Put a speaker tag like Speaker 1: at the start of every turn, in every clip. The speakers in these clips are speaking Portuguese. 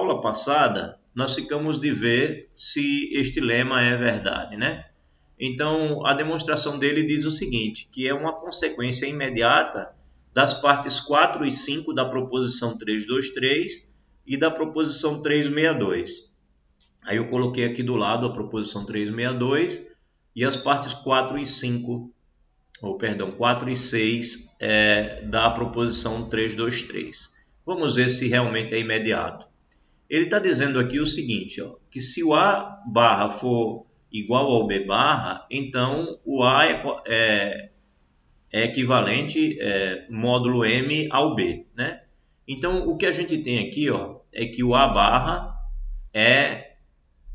Speaker 1: aula passada, nós ficamos de ver se este lema é verdade, né? Então, a demonstração dele diz o seguinte, que é uma consequência imediata das partes 4 e 5 da proposição 323 e da proposição 362. Aí eu coloquei aqui do lado a proposição 362 e as partes 4 e 5, ou perdão, 4 e 6 da proposição 323. Vamos ver se realmente é imediato. Ele está dizendo aqui o seguinte, ó, que se o A barra for igual ao B barra, então o A é equivalente módulo M ao B, né? Então o que a gente tem aqui, ó, é que o A barra é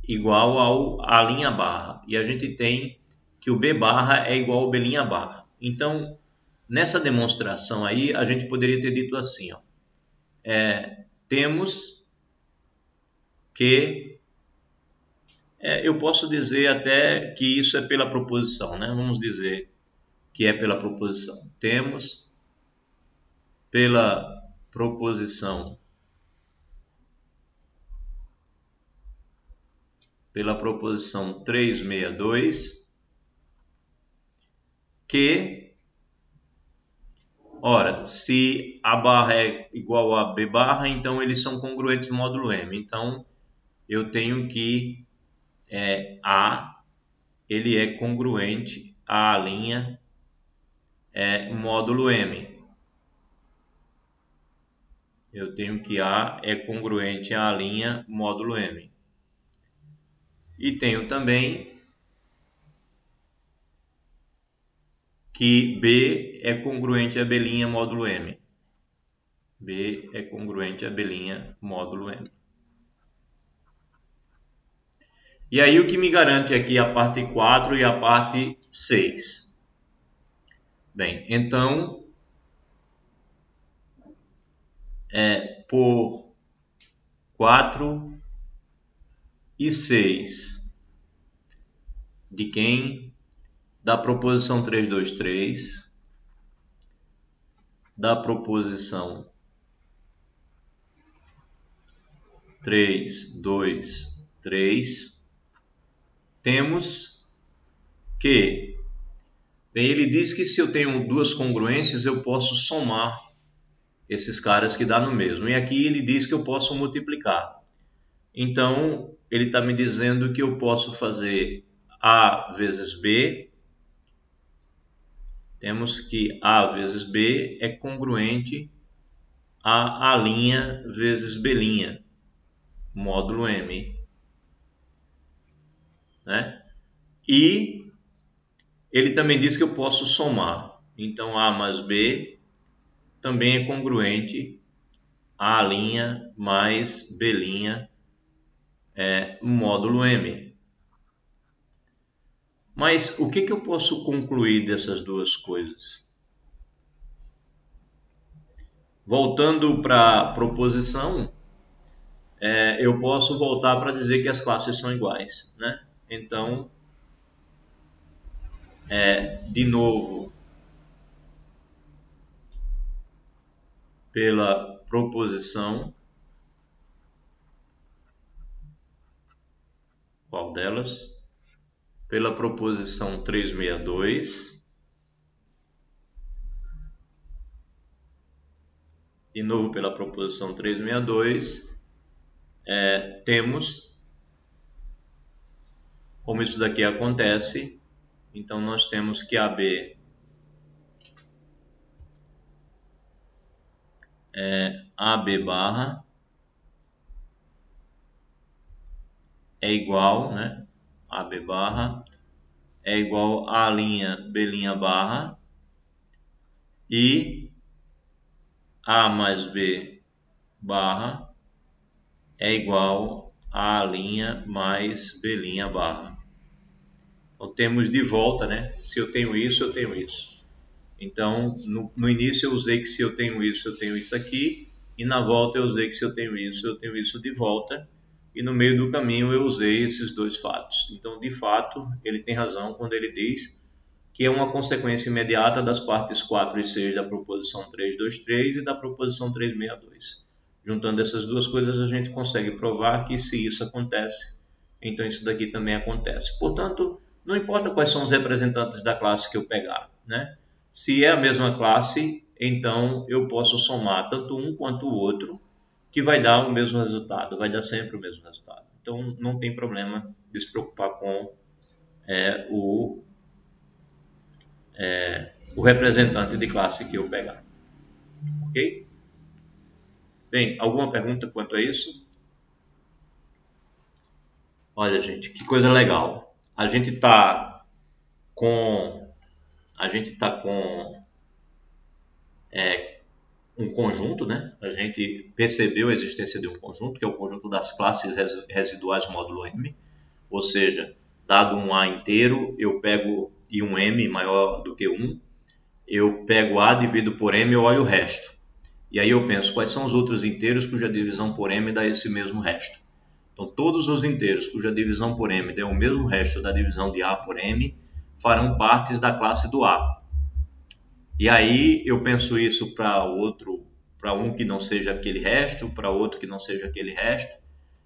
Speaker 1: igual à linha barra e a gente tem que o B barra é igual ao B linha barra. Então nessa demonstração aí a gente poderia ter dito assim, ó, temos que eu posso dizer até que isso é pela proposição, né? Vamos dizer que é pela proposição. Temos pela proposição pela proposição 362 que, ora, se A barra é igual a B barra, então eles são congruentes módulo M. Então, eu tenho que A, ele é congruente à linha módulo M. Eu tenho que A é congruente à linha módulo M. E tenho também que B é congruente a B' módulo M. B é congruente a B' módulo M. E aí o que me garante aqui a parte 4 e a parte 6? Bem, então, por 4 e 6, de quem? Da proposição 323, da proposição 323, temos que, bem, ele diz que se eu tenho duas congruências, eu posso somar esses caras que dá no mesmo. E aqui ele diz que eu posso multiplicar. Então, ele está me dizendo que eu posso fazer A vezes B. Temos que A vezes B é congruente a A' vezes B', módulo M. Né? E ele também diz que eu posso somar. Então, A mais B também é congruente a A' mais B', módulo M. Mas o que eu posso concluir dessas duas coisas? Voltando para a proposição, eu posso voltar para dizer que as classes são iguais, né? Então, de novo, pela proposição, qual delas? Pela proposição 362, de novo pela proposição 362, temos, como isso daqui acontece, então nós temos que AB AB barra é igual, né? AB barra é igual a linha B' barra e A mais B barra é igual a linha mais B' barra. Então temos de volta, né? Se eu tenho isso, eu tenho isso. Então no início eu usei que se eu tenho isso aqui, e na volta eu usei que se eu tenho isso de volta, e no meio do caminho eu usei esses dois fatos. Então de fato ele tem razão quando ele diz que é uma consequência imediata das partes 4 e 6 da proposição 323 e da proposição 362. Juntando essas duas coisas, a gente consegue provar que se isso acontece, então isso daqui também acontece. Portanto, não importa quais são os representantes da classe que eu pegar, né? Se é a mesma classe, então eu posso somar tanto um quanto o outro, que vai dar o mesmo resultado, vai dar sempre o mesmo resultado. Então não tem problema de se preocupar com é, o, o representante de classe que eu pegar, ok? Bem, alguma pergunta quanto a isso? Olha, gente, que coisa legal. Com a gente tá com um conjunto, né? A gente percebeu a existência de um conjunto, que é o conjunto das classes residuais módulo M, ou seja, dado um A inteiro, eu pego e um M maior do que 1, eu pego A dividido por M e olho o resto. E aí eu penso, quais são os outros inteiros cuja divisão por M dá esse mesmo resto? Então, todos os inteiros cuja divisão por M dê o mesmo resto da divisão de A por M farão partes da classe do A. E aí eu penso isso para outro, para um que não seja aquele resto, para outro que não seja aquele resto.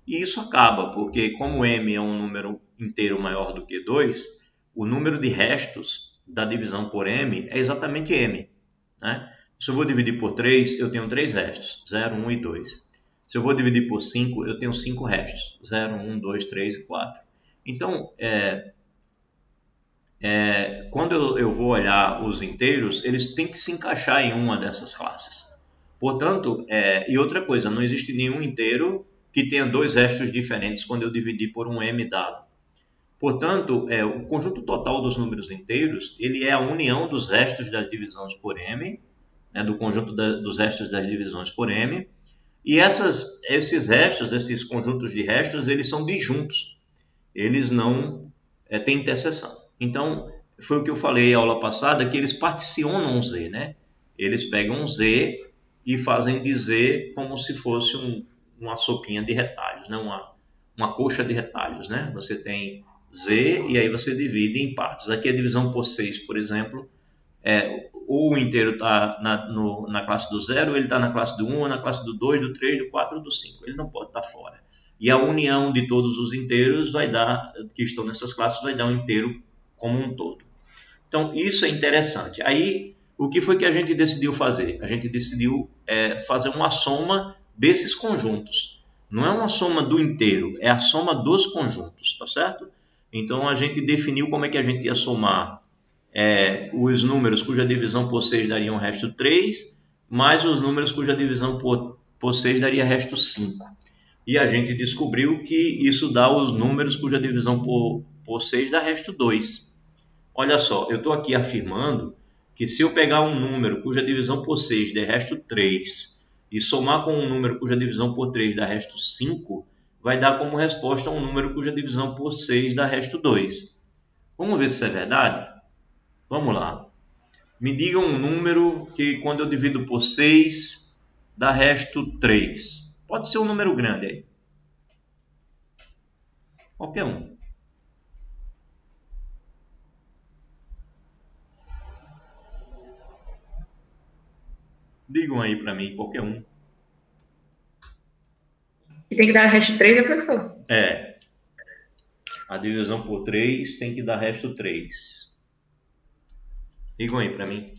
Speaker 1: E isso acaba, porque como M é um número inteiro maior do que 2, o número de restos da divisão por M é exatamente M. Né? Se eu vou dividir por 3, eu tenho 3 restos, 0, 1 e 2. Se eu vou dividir por 5, eu tenho 5 restos, 0, 1, 2, 3 e 4. Então, quando eu vou olhar os inteiros, eles têm que se encaixar em uma dessas classes. Portanto, e outra coisa, não existe nenhum inteiro que tenha dois restos diferentes quando eu dividir por um m dado. Portanto, o conjunto total dos números inteiros, ele é a união dos restos das divisões por m, né, do conjunto dos restos das divisões por m, e esses restos, esses conjuntos de restos, eles são disjuntos, eles não têm interseção. Então, foi o que eu falei na aula passada, que eles particionam Z, né? Eles pegam Z e fazem de Z como se fosse uma sopinha de retalhos, né? Uma coxa de retalhos, né? Você tem Z e aí você divide em partes. Aqui a divisão por 6, por exemplo, ou o inteiro está na classe do 0, ele está na classe do 1, na classe do 2, do 3, do 4 ou do 5. Ele não pode estar fora. E a união de todos os inteiros vai dar, que estão nessas classes, vai dar um inteiro como um todo. Então, isso é interessante. Aí, o que foi que a gente decidiu fazer? A gente decidiu fazer uma soma desses conjuntos. Não é uma soma do inteiro, é a soma dos conjuntos, tá certo? Então, a gente definiu como é que a gente ia somar os números cuja divisão por 6 daria um resto 3, mais os números cuja divisão por 6 daria resto 5. E a gente descobriu que isso dá os números cuja divisão por 6 dá resto 2. Olha só, eu estou aqui afirmando que se eu pegar um número cuja divisão por 6 der resto 3 e somar com um número cuja divisão por 3 dá resto 5, vai dar como resposta um número cuja divisão por 6 dá resto 2. Vamos ver se isso é verdade? Vamos lá. Me diga um número que quando eu divido por 6 dá resto 3. Pode ser um número grande aí. Qualquer um. Digam aí para mim, qualquer um.
Speaker 2: E tem que dar hash 3, professor?
Speaker 1: É, a divisão por 3 tem que dar resto 3. Digam aí para mim.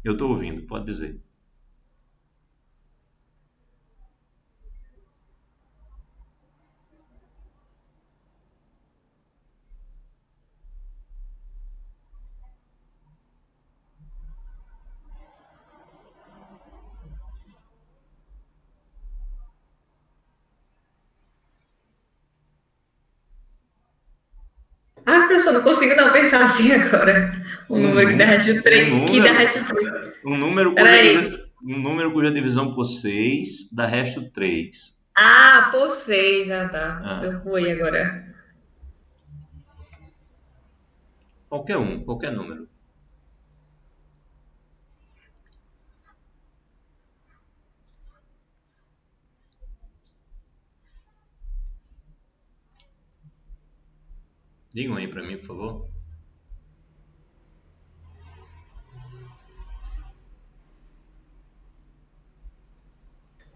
Speaker 1: Eu estou ouvindo, pode dizer.
Speaker 2: Ah, professor, não consigo não pensar assim agora. Um
Speaker 1: Um,
Speaker 2: número que dá
Speaker 1: num,
Speaker 2: hash
Speaker 1: um
Speaker 2: 3, que dá
Speaker 1: número,
Speaker 2: hash 3.
Speaker 1: um número cuja,
Speaker 2: Peraí.
Speaker 1: um número cuja divisão por 6 dá resto 3.
Speaker 2: Ah, por 6. Ah, tá.
Speaker 1: Ah,
Speaker 2: Eu fui agora.
Speaker 1: qualquer um, qualquer número. Digam aí para mim, por favor.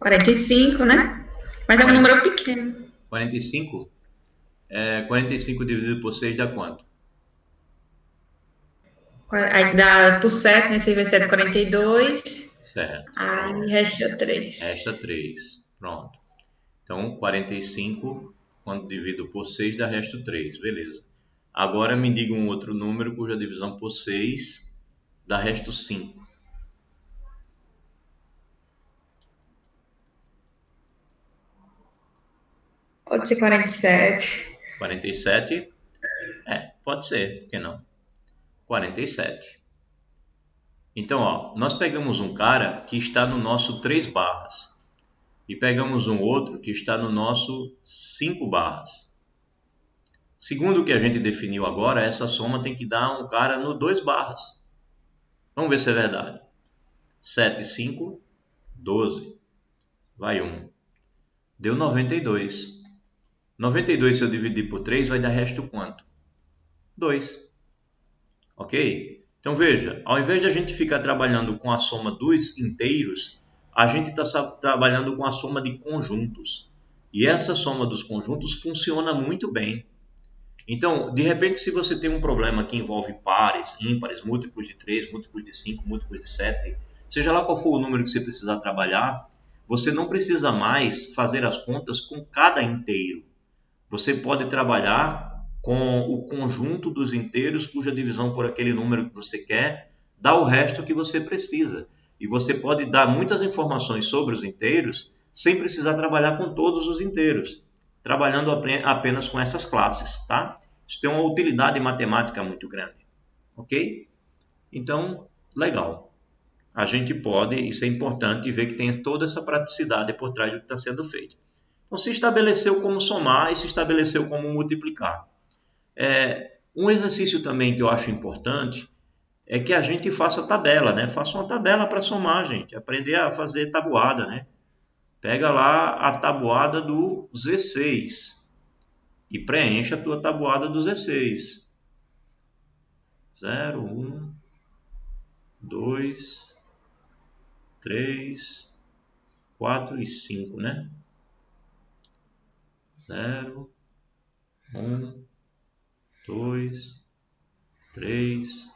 Speaker 2: 45, né? Mas é um
Speaker 1: 40,
Speaker 2: número pequeno.
Speaker 1: 45? 45 dividido por 6 dá quanto?
Speaker 2: Aí dá por 7, né? 6 vezes 7, 42.
Speaker 1: Certo,
Speaker 2: Aí
Speaker 1: pronto.
Speaker 2: resta
Speaker 1: Resta
Speaker 2: 3.
Speaker 1: 3. Pronto. Então, 45, quando divido por 6, dá resto 3. Beleza. Agora me diga um outro número cuja divisão por 6 dá resto 5.
Speaker 2: Pode ser 47.
Speaker 1: 47? Pode ser, por que não? 47. Então, ó, nós pegamos um cara que está no nosso 3 barras e pegamos um outro que está no nosso 5 barras. Segundo o que a gente definiu agora, essa soma tem que dar um cara no 2 barras. Vamos ver se é verdade. 7 e 5, 12. Vai 1. Deu 92. 92 se eu dividir por 3 vai dar resto quanto? 2. Ok? Então veja, ao invés de a gente ficar trabalhando com a soma dos inteiros, a gente está trabalhando com a soma de conjuntos. E essa soma dos conjuntos funciona muito bem. Então, de repente, se você tem um problema que envolve pares, ímpares, múltiplos de 3, múltiplos de 5, múltiplos de 7, seja lá qual for o número que você precisar trabalhar, você não precisa mais fazer as contas com cada inteiro. Você pode trabalhar com o conjunto dos inteiros cuja divisão por aquele número que você quer dá o resto que você precisa. E você pode dar muitas informações sobre os inteiros sem precisar trabalhar com todos os inteiros, trabalhando apenas com essas classes, tá? Isso tem uma utilidade matemática muito grande, ok? Então, legal. A gente pode, isso é importante, ver que tem toda essa praticidade por trás do que está sendo feito. Então, se estabeleceu como somar e se estabeleceu como multiplicar. Um exercício também que eu acho importante é que a gente faça tabela, né? Faça uma tabela para somar, gente. Aprender a fazer tabuada, né? Pega lá a tabuada do Z6 e preencha a tua tabuada do Z6. 0, 1, 2, 3, 4 e 5, né? 0, 1, 2, 3,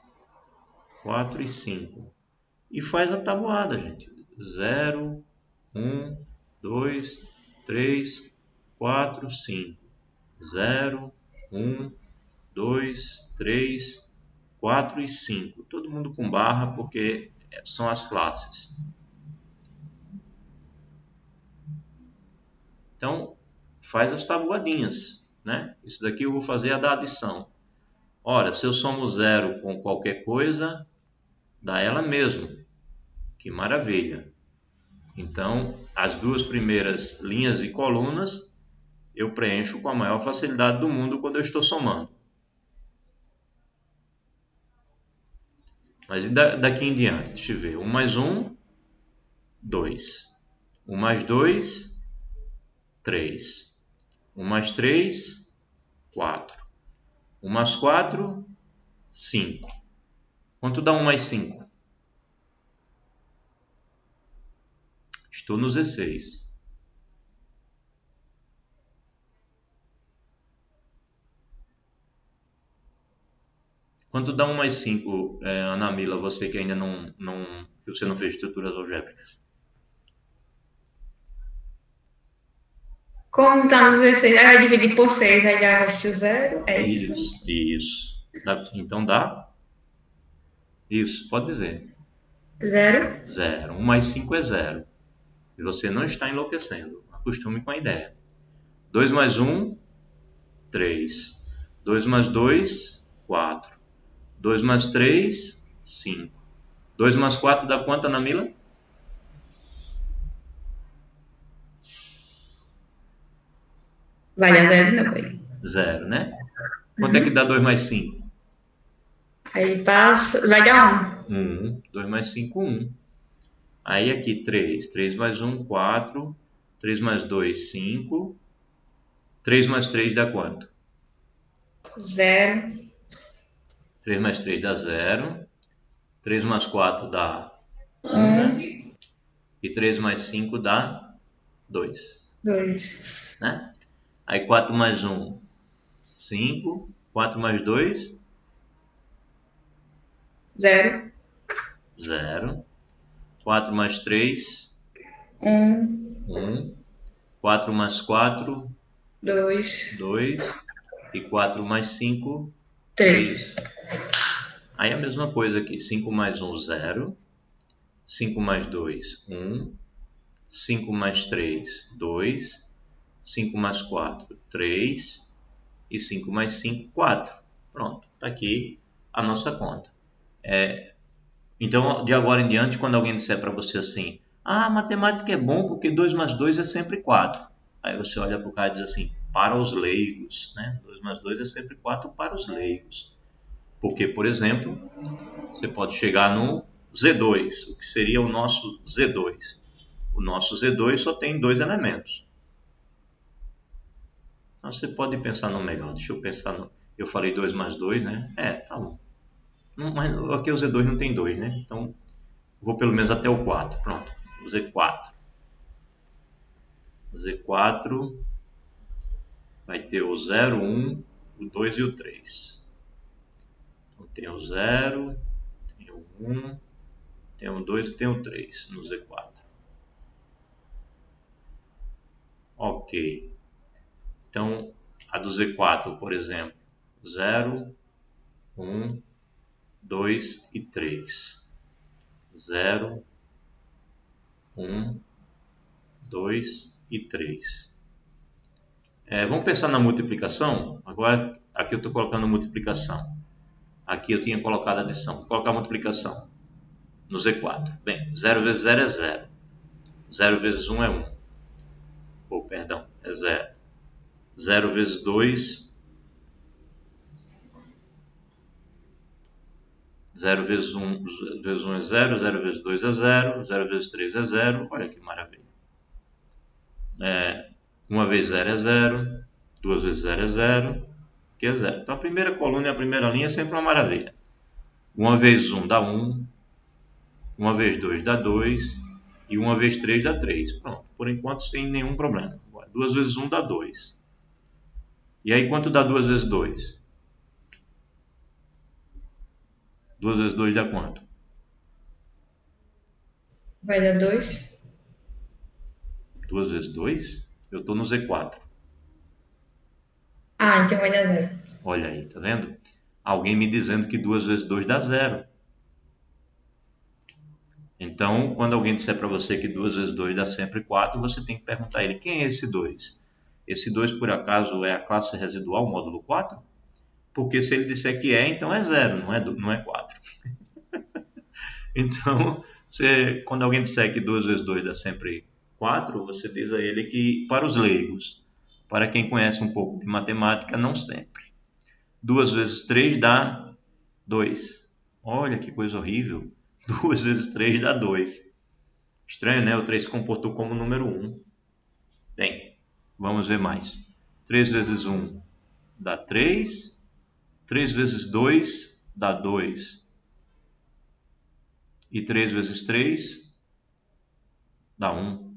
Speaker 1: 4 e 5. E faz a tabuada, gente. 0, 1, 2, 3, 4, 5. 0, 1, 2, 3, 4 e 5. Todo mundo com barra porque são as classes. Então, faz as tabuadinhas, né? Isso daqui eu vou fazer a da adição. Ora, se eu somo 0 com qualquer coisa, dá ela mesmo. Que maravilha! Então, as duas primeiras linhas e colunas eu preencho com a maior facilidade do mundo quando eu estou somando. Mas e daqui em diante? Deixa eu ver. 1 mais 1, 2. 1 mais 2, 3. 1 mais 3, 4. 1 mais 4, 5. Quanto dá 1 mais 5? Estou no Z6. Quanto dá 1 mais 5, Ana Mila, você que ainda que você não fez estruturas algébricas?
Speaker 2: Como tá no 16, aí vai dividir por 6, aí dá resto 0. É isso?
Speaker 1: Isso. Então dá? Isso, pode dizer.
Speaker 2: 0.
Speaker 1: 0. 1 mais 5 é 0. E você não está enlouquecendo. Acostume com a ideia. 2 mais 1, 3. 2 mais 2, 4. 2 mais 3, 5. 2 mais 4 dá quanto, Ana Mila?
Speaker 2: Vai dar 0 não, vai.
Speaker 1: 0, né? Quanto é que dá 2 mais 5?
Speaker 2: Aí passa, vai dar
Speaker 1: 1. 2 mais 5, 1. Aí aqui 3. 3 mais 1, 4. 3 mais 2, 5. 3 mais 3 dá quanto?
Speaker 2: 1. 0.
Speaker 1: 3 mais 3 dá 0. 3 mais 4 dá 1, né?
Speaker 2: 1.
Speaker 1: E 3 mais 5 dá 2,
Speaker 2: 2.
Speaker 1: né? Aí 4 mais 1, 5. 4 mais 2,
Speaker 2: 0.
Speaker 1: 0. 4 mais 3,
Speaker 2: 1.
Speaker 1: 1. 4 mais 4,
Speaker 2: 2.
Speaker 1: 2. E 4 mais 5,
Speaker 2: 3.
Speaker 1: 3. Aí a mesma coisa aqui. 5 mais 1, 0. 5 mais 2, 1. 5 mais 3, 2. 5 mais 4, 3. E 5 mais 5, 4. Pronto, está aqui a nossa conta. Então, de agora em diante, quando alguém disser para você assim, matemática é bom porque 2 mais 2 é sempre 4. Aí você olha para o cara e diz assim, para os leigos, né? 2 mais 2 é sempre 4 para os leigos. Porque, por exemplo, você pode chegar no Z2, o que seria o nosso Z2. O nosso Z2 só tem 2 elementos. Então você pode pensar no melhor. Deixa eu pensar no... Eu falei 2 mais 2, né? Tá bom. Mas aqui o Z2 não tem 2, né? Então vou pelo menos até o 4. Pronto. O Z4. Z4 vai ter o 0, 1, o 2 e o 3. Então tem o 0, tem o 1, tem o 2 e tem o 3 no Z4. Ok. Então, a do Z4, por exemplo, 0, 1, 2 e 3. 0, 1, 2 e 3. Vamos pensar na multiplicação? Agora, aqui eu estou colocando multiplicação. Aqui eu tinha colocado adição. Vou colocar multiplicação no Z4. Bem, 0 vezes 0 é 0. 0 vezes 1 é 1. Perdão, é 0. 0 vezes 2, 0 vezes 1 é 0, 0 vezes 2 é 0, 0 vezes 3 é 0. Olha que maravilha. 1 vezes 0 é 0, 2 vezes 0 é 0, que é 0. Então a primeira coluna e a primeira linha é sempre uma maravilha. 1 vezes 1 dá 1, 1 vezes 2 dá 2 e 1 vezes 3 dá 3. Pronto, por enquanto sem nenhum problema. 2 vezes 1 dá 2. E aí quanto dá 2 vezes 2? 2 vezes 2 dá quanto?
Speaker 2: Vai dar 2.
Speaker 1: 2 vezes 2? Eu estou no Z4.
Speaker 2: Então vai dar 0.
Speaker 1: Olha aí, tá vendo? Alguém me dizendo que 2 vezes 2 dá 0. Então, quando alguém disser para você que 2 vezes 2 dá sempre 4, você tem que perguntar a ele, quem é esse 2? Esse 2, por acaso, é a classe residual módulo 4? Porque se ele disser que então é 0, não é 4. Então, quando alguém disser que 2 vezes 2 dá sempre 4, você diz a ele que, para os leigos, para quem conhece um pouco de matemática, não sempre. 2 vezes 3 dá 2. Olha que coisa horrível. 2 vezes 3 dá 2. Estranho, né? O 3 se comportou como número 1. Bem, vamos ver mais. 3 vezes 1 dá 3. 3 vezes 2 dá 2. E 3 vezes 3 dá 1.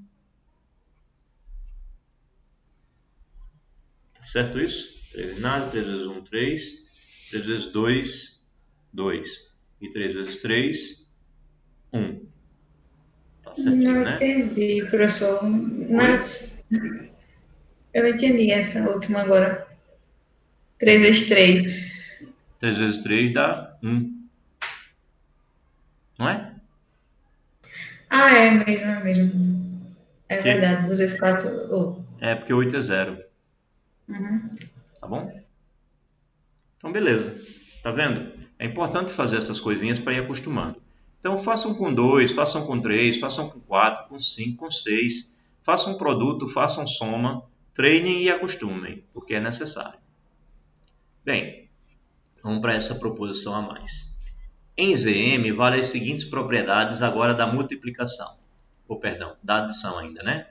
Speaker 1: Tá certo isso? 3 vezes nada. 3 vezes 1, 3. 3 vezes 2, 2. E 3 vezes 3, 1. Tá certinho,
Speaker 2: Não
Speaker 1: né?
Speaker 2: entendi, professor.
Speaker 1: Oi?
Speaker 2: Mas eu entendi essa última agora. 3
Speaker 1: Uhum.
Speaker 2: vezes 3.
Speaker 1: 3 vezes 3 dá 1. Não é?
Speaker 2: É mesmo, é mesmo. É
Speaker 1: Que
Speaker 2: verdade, 2 vezes 4.
Speaker 1: é porque 8 é 0.
Speaker 2: Uhum.
Speaker 1: Tá bom? Então, beleza. Tá vendo? É importante fazer essas coisinhas para ir acostumando. Então, façam com 2, façam com 3, façam com 4, com 5, com 6. Façam produto, façam soma, treinem e acostumem, porque é necessário. Bem, vamos para essa proposição a mais. Em ZM, vale as seguintes propriedades agora da multiplicação. Perdão, da adição ainda, né?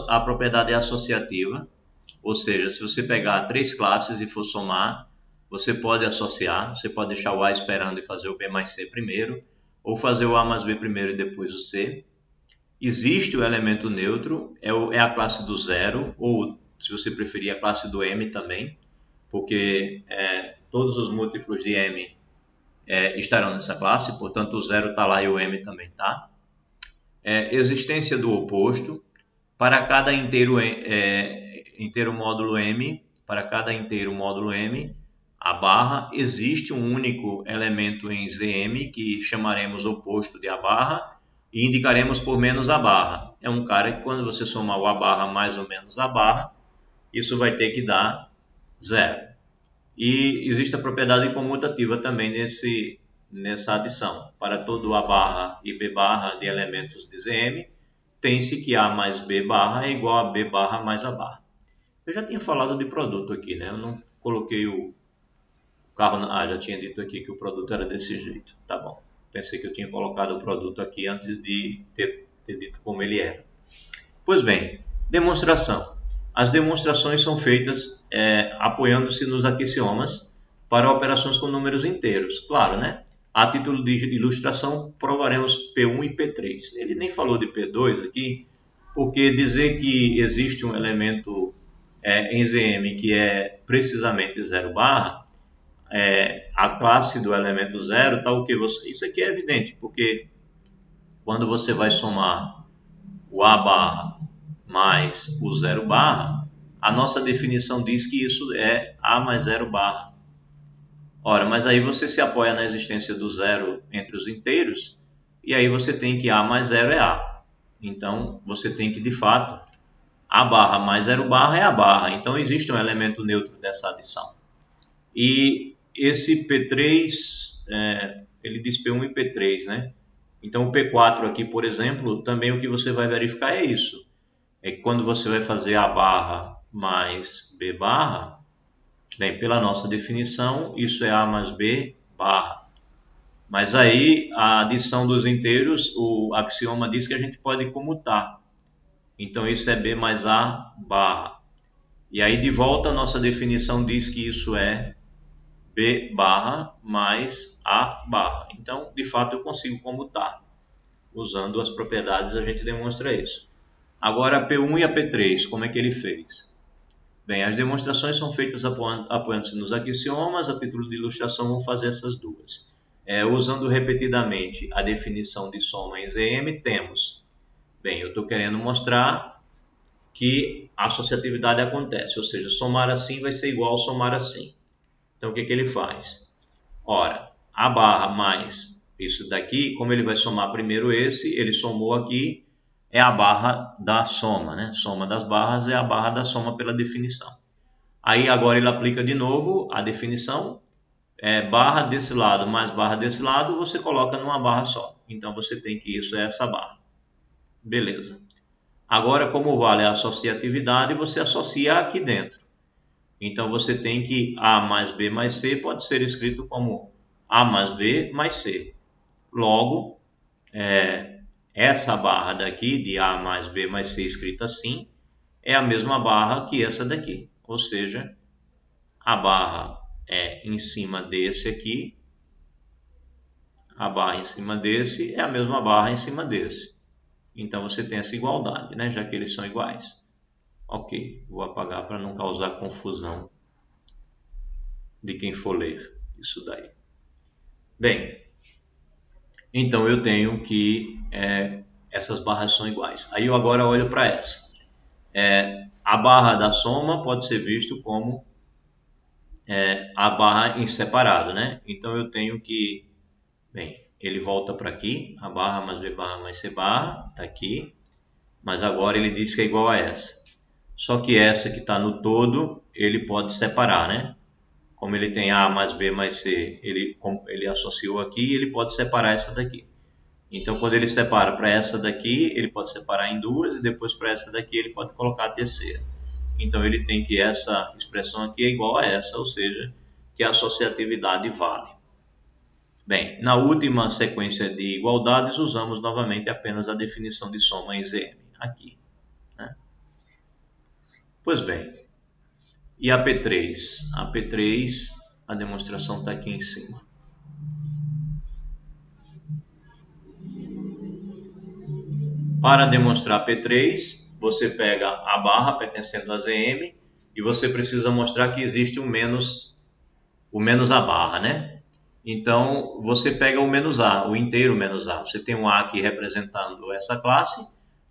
Speaker 1: A propriedade é associativa, ou seja, se você pegar 3 classes e for somar, você pode associar, você pode deixar o A esperando e fazer o B mais C primeiro, ou fazer o A mais B primeiro e depois o C. existe o elemento neutro, é a classe do zero, ou se você preferir, a classe do M também, porque todos os múltiplos de M estarão nessa classe, portanto o zero está lá e o M também está. Existência do oposto, para cada inteiro módulo M, para cada inteiro módulo M, a barra, existe um único elemento em Zm que chamaremos oposto de A barra e indicaremos por menos A barra. É um cara que quando você somar o A barra mais ou menos A barra, isso vai ter que dar zero. E existe a propriedade comutativa também nessa adição. Para todo A barra e B barra de elementos de Zm, tem-se que A mais B barra é igual a B barra mais A barra. Eu já tinha falado de produto aqui, né? Eu não coloquei o carro... já tinha dito aqui que o produto era desse jeito. Tá bom. Pensei que eu tinha colocado o produto aqui antes de ter dito como ele era. Pois bem, demonstração. As demonstrações são feitas apoiando-se nos axiomas para operações com números inteiros. Claro, né? A título de ilustração, provaremos P1 e P3. Ele nem falou de P2 aqui, porque dizer que existe um elemento em Zm que é precisamente 0 barra, a classe do elemento 0 está o que você... Isso aqui é evidente, porque quando você vai somar o A barra mais o 0 barra, a nossa definição diz que isso é A mais 0 barra. Ora, mas aí você se apoia na existência do zero entre os inteiros, e aí você tem que A mais 0 é A. Então, você tem que, de fato, A barra mais 0 barra é A barra. Então, existe um elemento neutro dessa adição. E esse P3, ele diz P1 e P3, né? Então, o P4 aqui, por exemplo, também o que você vai verificar é isso. É que quando você vai fazer A barra mais B barra, bem, pela nossa definição, isso é A mais B barra. Mas aí, a adição dos inteiros, o axioma diz que a gente pode comutar. Então, isso é B mais A barra. E aí, de volta, a nossa definição diz que isso é B barra mais A barra. Então, de fato, eu consigo comutar. Usando as propriedades, a gente demonstra isso. Agora, a P1 e a P3, como é que ele fez? Bem, as demonstrações são feitas apoiando-se nos axiomas. A título de ilustração, vou fazer essas duas. Usando repetidamente a definição de soma em Zm, temos... Bem, eu estou querendo mostrar que a associatividade acontece, ou seja, somar assim vai ser igual a somar assim. Então, o que ele faz? Ora, A barra mais isso daqui, como ele vai somar primeiro esse, ele somou aqui, é a barra da soma, né? Soma das barras é a barra da soma pela definição. Aí agora ele aplica de novo a definição, barra desse lado mais barra desse lado, você coloca numa barra só. Então você tem que isso é essa barra. Beleza. Agora, como vale a associatividade, você associa aqui dentro. Então você tem que A mais B mais C pode ser escrito como A mais B mais C. Logo, essa barra daqui de A mais B mais C escrita assim é a mesma barra que essa daqui. Ou seja, a barra em cima desse aqui, a barra em cima desse é a mesma barra em cima desse. Então você tem essa igualdade, né? Já que eles são iguais. Ok, vou apagar para não causar confusão de quem for ler isso daí. Bem, então eu tenho que essas barras são iguais. Aí eu agora olho para essa. A barra da soma pode ser visto como a barra em separado, né? Então eu tenho que, bem, ele volta para aqui, a barra mais B barra mais C barra, está aqui, mas agora ele diz que é igual a essa. Só que essa que está no todo, ele pode separar, né? Como ele tem A mais B mais C, ele associou aqui, ele pode separar essa daqui. Então, quando ele separa para essa daqui, ele pode separar em duas, e depois para essa daqui ele pode colocar a terceira. Então, ele tem que essa expressão aqui é igual a essa, ou seja, que a associatividade vale. Bem, na última sequência de igualdades, usamos novamente apenas a definição de soma em Zm, aqui. Né? Pois bem, e a P3? A P3, a demonstração está aqui em cima. Para demonstrar P3, você pega a barra pertencendo a ZM e você precisa mostrar que existe o menos a barra, né? Então, você pega o menos A, o inteiro menos A. Você tem um A aqui representando essa classe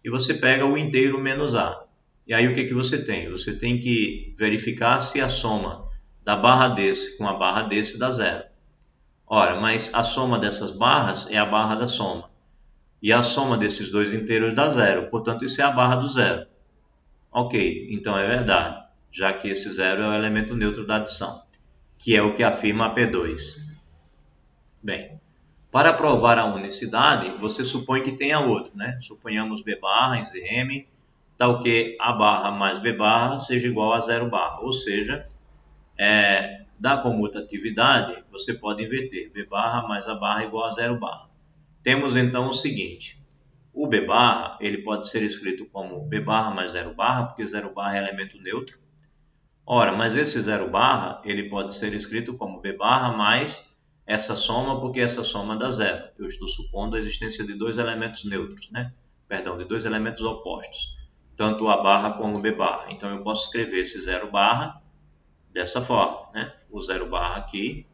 Speaker 1: e você pega o inteiro menos A. E aí o que você tem? Você tem que verificar se a soma da barra desse com a barra desse dá zero. Ora, mas a soma dessas barras é a barra da soma. E a soma desses dois inteiros dá zero. Portanto, isso é a barra do zero. Ok, então é verdade, já que esse zero é o elemento neutro da adição, que é o que afirma a P2. Bem, para provar a unicidade, você supõe que tenha outro, né? Suponhamos B barra em ZM, tal que A barra mais B barra seja igual a zero barra, ou seja, da comutatividade, você pode inverter B barra mais A barra igual a zero barra. Temos então o seguinte, o B barra ele pode ser escrito como B barra mais zero barra, porque zero barra é elemento neutro. Ora, mas esse zero barra ele pode ser escrito como B barra mais essa soma, porque essa soma dá zero. Eu estou supondo a existência de dois elementos neutros, né? Perdão, de dois elementos opostos, tanto A barra como B barra. Então eu posso escrever esse zero barra dessa forma, né? O zero barra aqui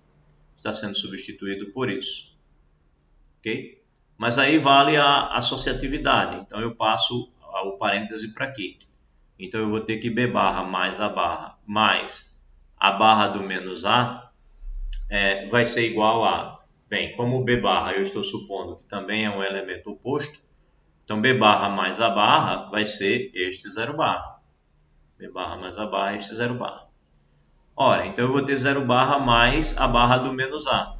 Speaker 1: está sendo substituído por isso, ok? Mas aí vale a associatividade, então eu passo o parêntese para aqui. Então eu vou ter que B barra mais A barra mais a barra do menos A vai ser igual a, bem, como B barra eu estou supondo que também é um elemento oposto, então B barra mais A barra vai ser este zero barra. B barra mais A barra, este zero barra. Ora, então eu vou ter zero barra mais a barra do menos A,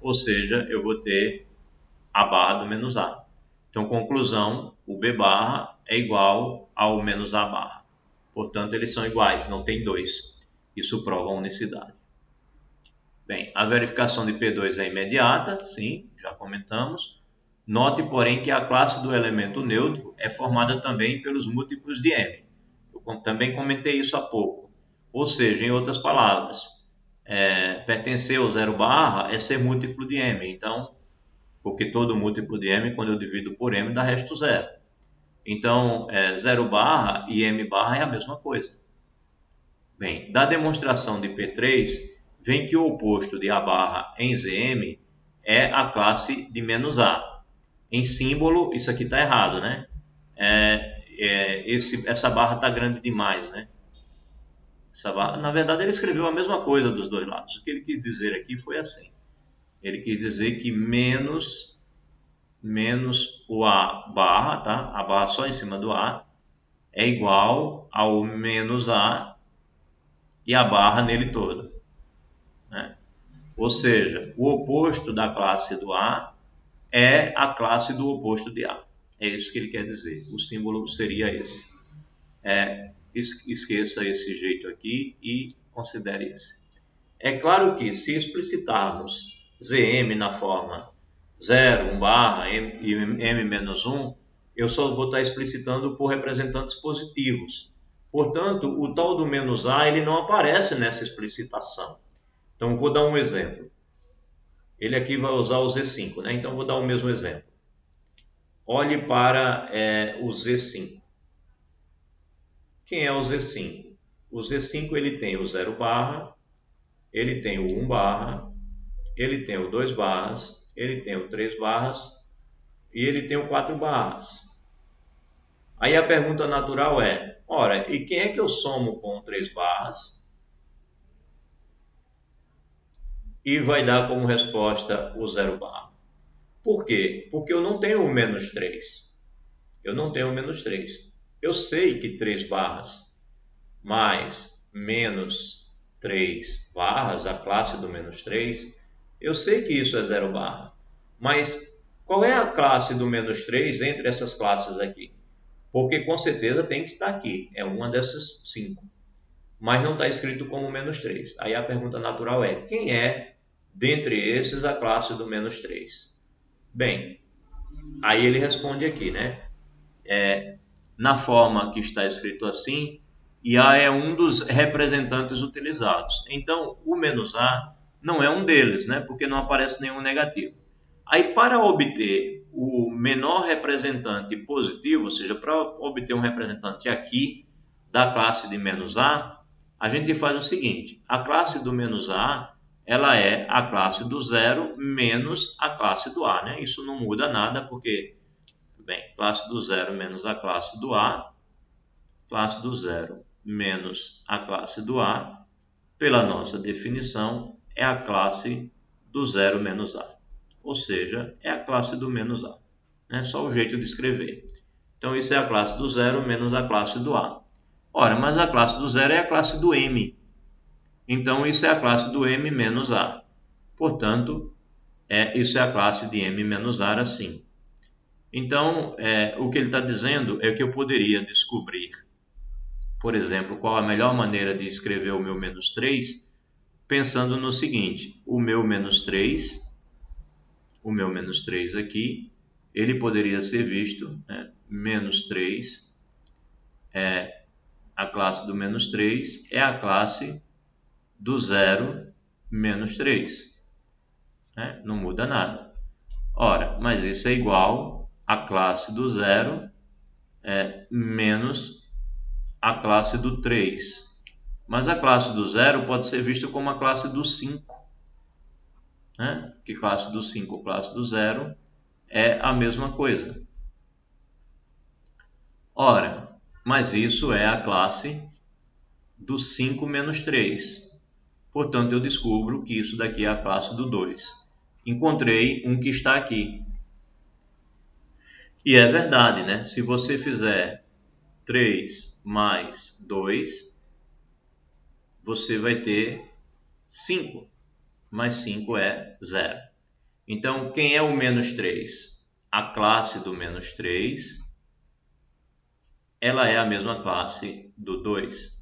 Speaker 1: ou seja, eu vou ter a barra do menos A. Então, conclusão, o B barra é igual ao menos A barra. Portanto, eles são iguais, não tem dois. Isso prova a unicidade. Bem, a verificação de P2 é imediata, sim, já comentamos. Note, porém, que a classe do elemento neutro é formada também pelos múltiplos de M. Eu também comentei isso há pouco. Ou seja, em outras palavras, pertencer ao zero barra é ser múltiplo de M. Então, porque todo múltiplo de M, quando eu divido por M, dá resto zero. Então, zero barra e M barra é a mesma coisa. Bem, da demonstração de P3, vem que o oposto de A barra em ZM é a classe de menos A. Em símbolo, isso aqui está errado, né? Essa barra está grande demais, né? Na verdade, ele escreveu a mesma coisa dos dois lados. O que ele quis dizer aqui foi assim. Ele quis dizer que menos o A barra, tá? A barra só em cima do A, é igual ao menos A e a barra nele todo, né? Ou seja, o oposto da classe do A é a classe do oposto de A. É isso que ele quer dizer. O símbolo seria esse. Esqueça esse jeito aqui e considere esse. É claro que se explicitarmos ZM na forma 0, 1 barra, M e M menos 1, eu só vou estar explicitando por representantes positivos. Portanto, o tal do menos A ele não aparece nessa explicitação. Então, vou dar um exemplo. Ele aqui vai usar o Z5, né? Então, vou dar o mesmo exemplo. Olhe para o Z5. Quem é o Z5? O Z5 ele tem o 0 barra, ele tem o 1 barra, ele tem o 2 barras, ele tem o 3 barras e ele tem o 4 barras. Aí a pergunta natural é, ora, e quem é que eu somo com 3 barras? E vai dar como resposta o 0 barra. Por quê? Porque eu não tenho o menos 3. Eu não tenho o menos 3. Eu sei que 3 barras mais menos 3 barras, a classe do menos 3, eu sei que isso é 0 barra. Mas qual é a classe do menos 3 entre essas classes aqui? Porque com certeza tem que estar aqui, é uma dessas 5. Mas não está escrito como menos 3. Aí a pergunta natural é, quem é, dentre esses, a classe do menos 3? Bem, aí ele responde aqui, né? Na forma que está escrito assim, e A é um dos representantes utilizados. Então, o menos A não é um deles, né? Porque não aparece nenhum negativo. Aí, para obter o menor representante positivo, ou seja, para obter um representante aqui da classe de menos A, a gente faz o seguinte: a classe do menos A, ela é a classe do zero menos a classe do A, né? Isso não muda nada porque, bem, classe do zero menos a classe do A, classe do zero menos a classe do A, pela nossa definição, é a classe do zero menos A. Ou seja, é a classe do menos A. É só o jeito de escrever. Então, isso é a classe do zero menos a classe do A. Ora, mas a classe do zero é a classe do M. Então, isso é a classe do M menos A. Portanto, isso é a classe de M menos A assim. Então, o que ele está dizendo é que eu poderia descobrir, por exemplo, qual a melhor maneira de escrever o meu menos 3, pensando no seguinte: o meu menos 3 aqui, ele poderia ser visto, né? Menos 3, a classe do menos 3 é a classe do zero menos 3. Né? Não muda nada. Ora, mas isso é igual a classe do zero menos a classe do 3. Mas a classe do zero pode ser vista como a classe do 5. Né? Que classe do 5 ou classe do zero é a mesma coisa. Ora, mas isso é a classe do 5 menos 3. Portanto, eu descubro que isso daqui é a classe do 2. Encontrei um que está aqui. E é verdade, né? Se você fizer 3 mais 2, você vai ter 5. Mais 5 é 0. Então, quem é o menos 3? A classe do menos 3, ela é a mesma classe do 2.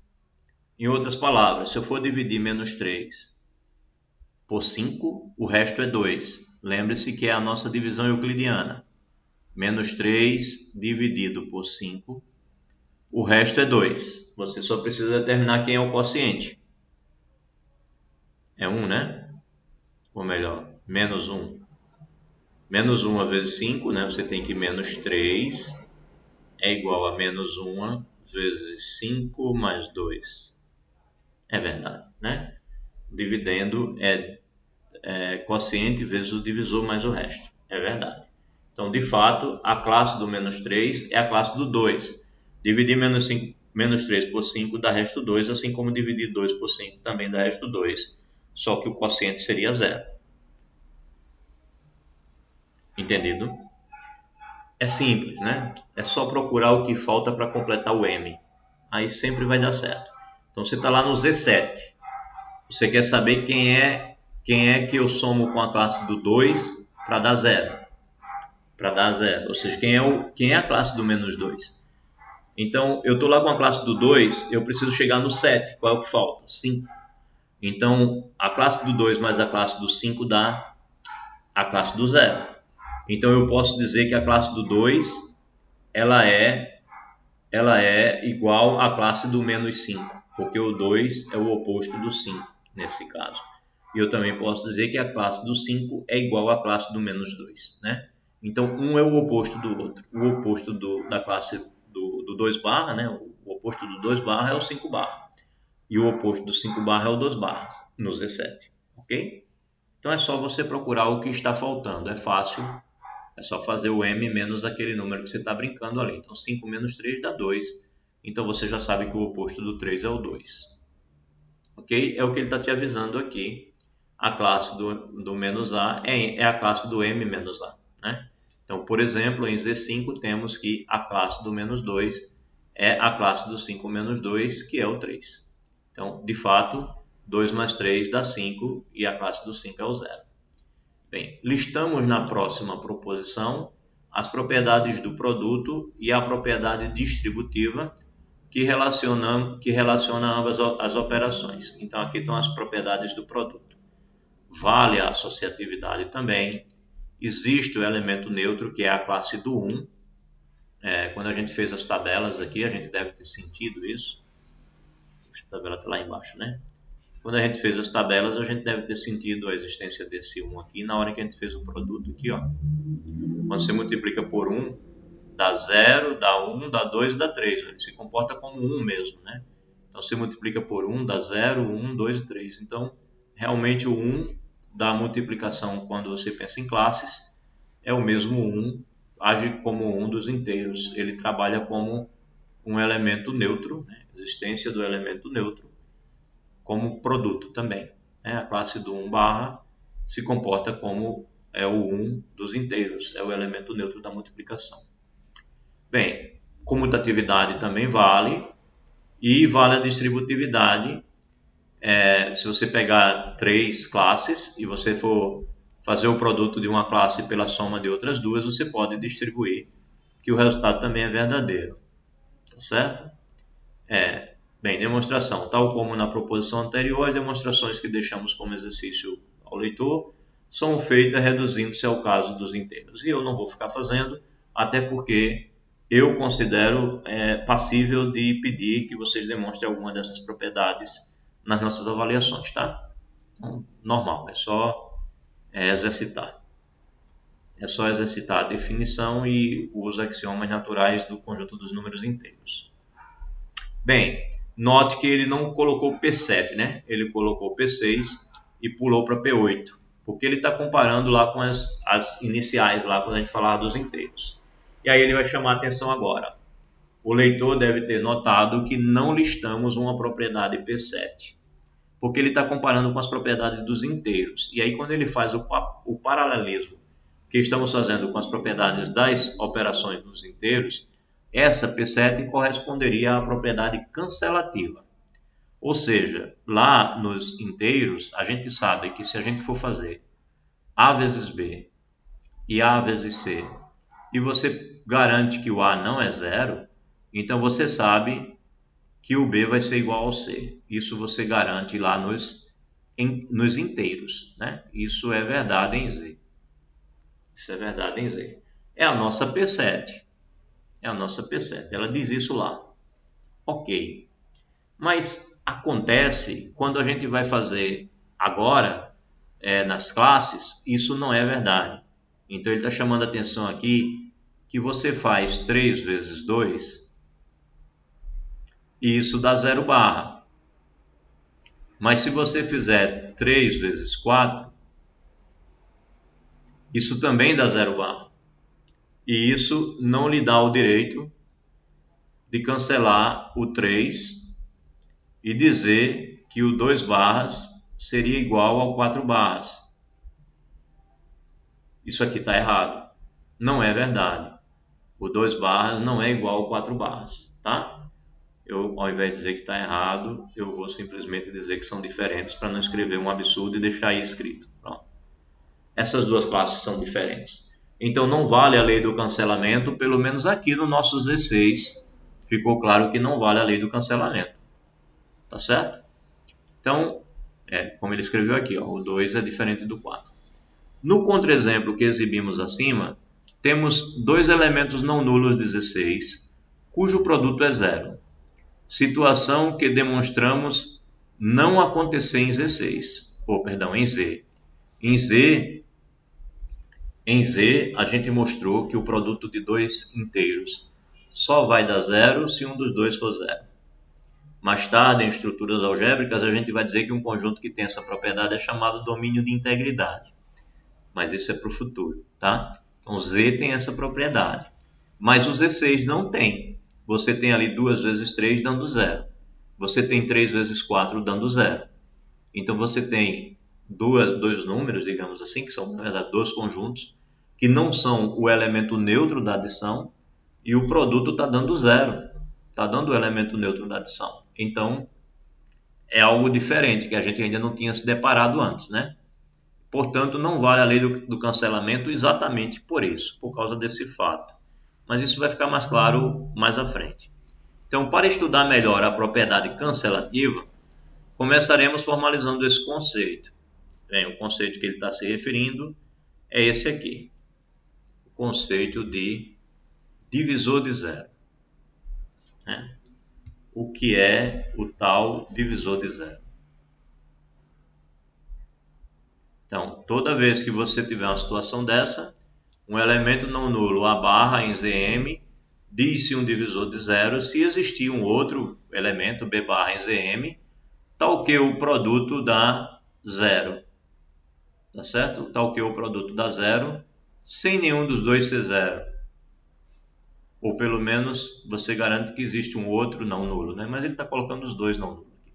Speaker 1: Em outras palavras, se eu for dividir menos 3 por 5, o resto é 2. Lembre-se que é a nossa divisão euclidiana. Menos 3 dividido por 5, o resto é 2. Você só precisa determinar quem é o quociente. É 1, né? Ou melhor, menos 1. Menos 1 vezes 5, né? Você tem que menos 3 é igual a menos 1 vezes 5 mais 2. É verdade, né? Dividendo é quociente vezes o divisor mais o resto. É verdade. Então, de fato, a classe do menos 3 é a classe do 2. Dividir menos 3 por 5 dá resto 2, assim como dividir 2 por 5 também dá resto 2. Só que o quociente seria 0. Entendido? É simples, né? É só procurar o que falta para completar o M. Aí sempre vai dar certo. Então, você está lá no Z7. Você quer saber quem é que eu somo com a classe do 2 para dar 0. Para dar 0. Ou seja, quem é a classe do menos 2. Então, eu estou lá com a classe do 2, eu preciso chegar no 7. Qual é o que falta? 5. Então, a classe do 2 mais a classe do 5 dá a classe do 0. Então, eu posso dizer que a classe do 2 ela é igual à classe do menos 5, porque o 2 é o oposto do 5, nesse caso. E eu também posso dizer que a classe do 5 é igual à classe do menos 2, né? Então, um é o oposto do outro. O oposto da classe do 2 barra, né? O oposto do 2 barra é o 5 barra. E o oposto do 5 barra é o 2 barras, no Z7, ok? Então, é só você procurar o que está faltando. É fácil, é só fazer o M menos aquele número que você está brincando ali. Então, 5 menos 3 dá 2. Então, você já sabe que o oposto do 3 é o 2. Ok? É o que ele está te avisando aqui. A classe do menos A é a classe do M menos A. Né? Então, por exemplo, em Z5 temos que a classe do menos 2 é a classe do 5 menos 2, que é o 3. Então, de fato, 2 mais 3 dá 5 e a classe do 5 é o 0. Bem, listamos na próxima proposição as propriedades do produto e a propriedade distributiva que relaciona ambas as operações. Então, aqui estão as propriedades do produto. Vale a associatividade também. Existe o elemento neutro, que é a classe do 1. Quando a gente fez as tabelas aqui, a gente deve ter sentido isso. A tabela está lá embaixo, né? Quando a gente fez as tabelas, a gente deve ter sentido a existência desse 1 aqui na hora que a gente fez o produto aqui, ó. Quando você multiplica por 1, dá 0, dá 1, dá 2 e dá 3. Ele se comporta como 1 mesmo, né? Então, você multiplica por 1, dá 0, 1, 2 e 3. Então, realmente o 1 da multiplicação, quando você pensa em classes, é o mesmo 1, age como um dos inteiros. Ele trabalha como um elemento neutro, né? Existência do elemento neutro, como produto também. Né? A classe do 1 barra se comporta como o 1 dos inteiros, é o elemento neutro da multiplicação. Bem, comutatividade também vale, e vale a distributividade. Se você pegar 3 classes e você for fazer o produto de uma classe pela soma de outras duas, você pode distribuir, que o resultado também é verdadeiro. Tá certo? Bem, demonstração. Tal como na proposição anterior, as demonstrações que deixamos como exercício ao leitor são feitas reduzindo-se ao caso dos inteiros. E eu não vou ficar fazendo, até porque eu considero passível de pedir que vocês demonstrem alguma dessas propriedades nas nossas avaliações, tá? Então, normal, é só exercitar. É só exercitar a definição e os axiomas naturais do conjunto dos números inteiros. Bem, note que ele não colocou P7, né? Ele colocou P6 e pulou para P8, porque ele está comparando lá com as iniciais, lá quando a gente falava dos inteiros. E aí ele vai chamar a atenção agora. O leitor deve ter notado que não listamos uma propriedade P7, porque ele está comparando com as propriedades dos inteiros. E aí quando ele faz o paralelismo que estamos fazendo com as propriedades das operações dos inteiros, essa P7 corresponderia à propriedade cancelativa. Ou seja, lá nos inteiros, a gente sabe que se a gente for fazer A vezes B e A vezes C, e você garante que o A não é zero, então você sabe que o B vai ser igual ao C. Isso você garante lá nos inteiros, né? Isso é verdade em Z. Isso é verdade em Z. É a nossa P7. É a nossa P7. Ela diz isso lá. Ok. Mas acontece quando a gente vai fazer agora, nas classes, isso não é verdade. Então ele está chamando a atenção aqui que você faz 3 vezes 2 e isso dá 0 barra. Mas se você fizer 3 vezes 4, isso também dá 0 barra. E isso não lhe dá o direito de cancelar o 3 e dizer que o 2 barras seria igual ao 4 barras. Isso aqui está errado. Não é verdade. O 2 barras não é igual ao 4 barras, tá? Eu, ao invés de dizer que está errado, eu vou simplesmente dizer que são diferentes para não escrever um absurdo e deixar aí escrito. Pronto. Essas duas classes são diferentes. Então não vale a lei do cancelamento, pelo menos aqui no nosso Z6 ficou claro que não vale a lei do cancelamento. Tá certo? Então, como ele escreveu aqui, ó, o 2 é diferente do 4. No contra-exemplo que exibimos acima, temos dois elementos não nulos de Z6, cujo produto é zero. Situação que demonstramos não acontecer em Z6, em Z. Em Z, a gente mostrou que o produto de dois inteiros só vai dar zero se um dos dois for zero. Mais tarde, em estruturas algébricas, a gente vai dizer que um conjunto que tem essa propriedade é chamado domínio de integridade. Mas isso é para o futuro, tá? Então, Z tem essa propriedade. Mas o Z6 não tem. Você tem ali 2 vezes 3 dando zero. Você tem 3 vezes 4 dando zero. Então, você tem dois números, digamos assim, que são, na verdade, dois conjuntos, que não são o elemento neutro da adição, e o produto está dando zero. Está dando o elemento neutro da adição. Então, é algo diferente, que a gente ainda não tinha se deparado antes, né? Portanto, não vale a lei do cancelamento exatamente por isso, por causa desse fato. Mas isso vai ficar mais claro mais à frente. Então, para estudar melhor a propriedade cancelativa, começaremos formalizando esse conceito. Bem, o conceito que ele está se referindo é esse aqui, o conceito de divisor de zero. Né? O que é o tal divisor de zero? Então, toda vez que você tiver uma situação dessa, um elemento não nulo A barra em ZM diz-se um divisor de zero se existir um outro elemento B barra em ZM, tal que o produto dá zero. Tá certo? Tal que o produto dá zero, sem nenhum dos dois ser zero. Ou pelo menos você garante que existe um outro não nulo, né? Mas ele está colocando os dois não nulos aqui.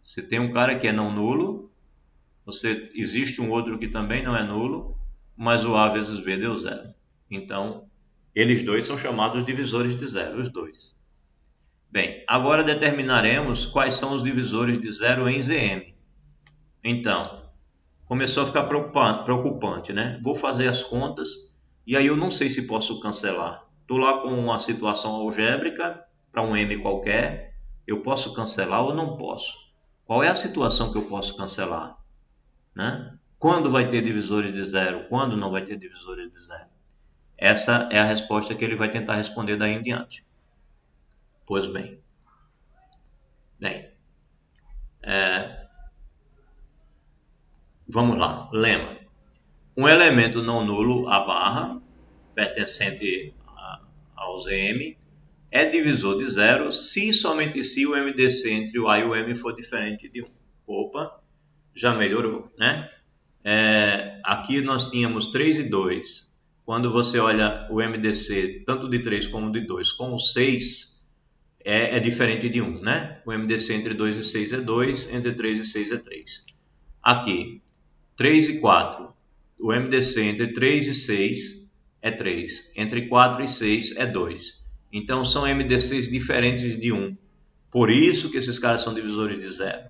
Speaker 1: Você tem um cara que é não nulo, existe um outro que também não é nulo, mas o A vezes B deu zero. Então, eles dois são chamados divisores de zero, os dois. Bem, agora determinaremos quais são os divisores de zero em ZM. Então, começou a ficar preocupante, né? Vou fazer as contas e aí eu não sei se posso cancelar. Estou lá com uma situação algébrica para um M qualquer, eu posso cancelar ou não posso? Qual é a situação que eu posso cancelar? Né? Quando vai ter divisores de zero? Quando não vai ter divisores de zero? Essa é a resposta que ele vai tentar responder daí em diante. Pois bem, vamos lá. Lema. Um elemento não nulo, A barra, pertencente ao ZM, é divisor de zero se somente se o MDC entre o A e o M for diferente de 1. Opa, já melhorou, né? Aqui nós tínhamos 3 e 2. Quando você olha o MDC, tanto de 3 como de 2, com o 6, é diferente de 1, né? O MDC entre 2 e 6 é 2, entre 3 e 6 é 3. Aqui, 3 e 4, o MDC entre 3 e 6 é 3, entre 4 e 6 é 2. Então, são MDCs diferentes de 1. Por isso que esses caras são divisores de zero.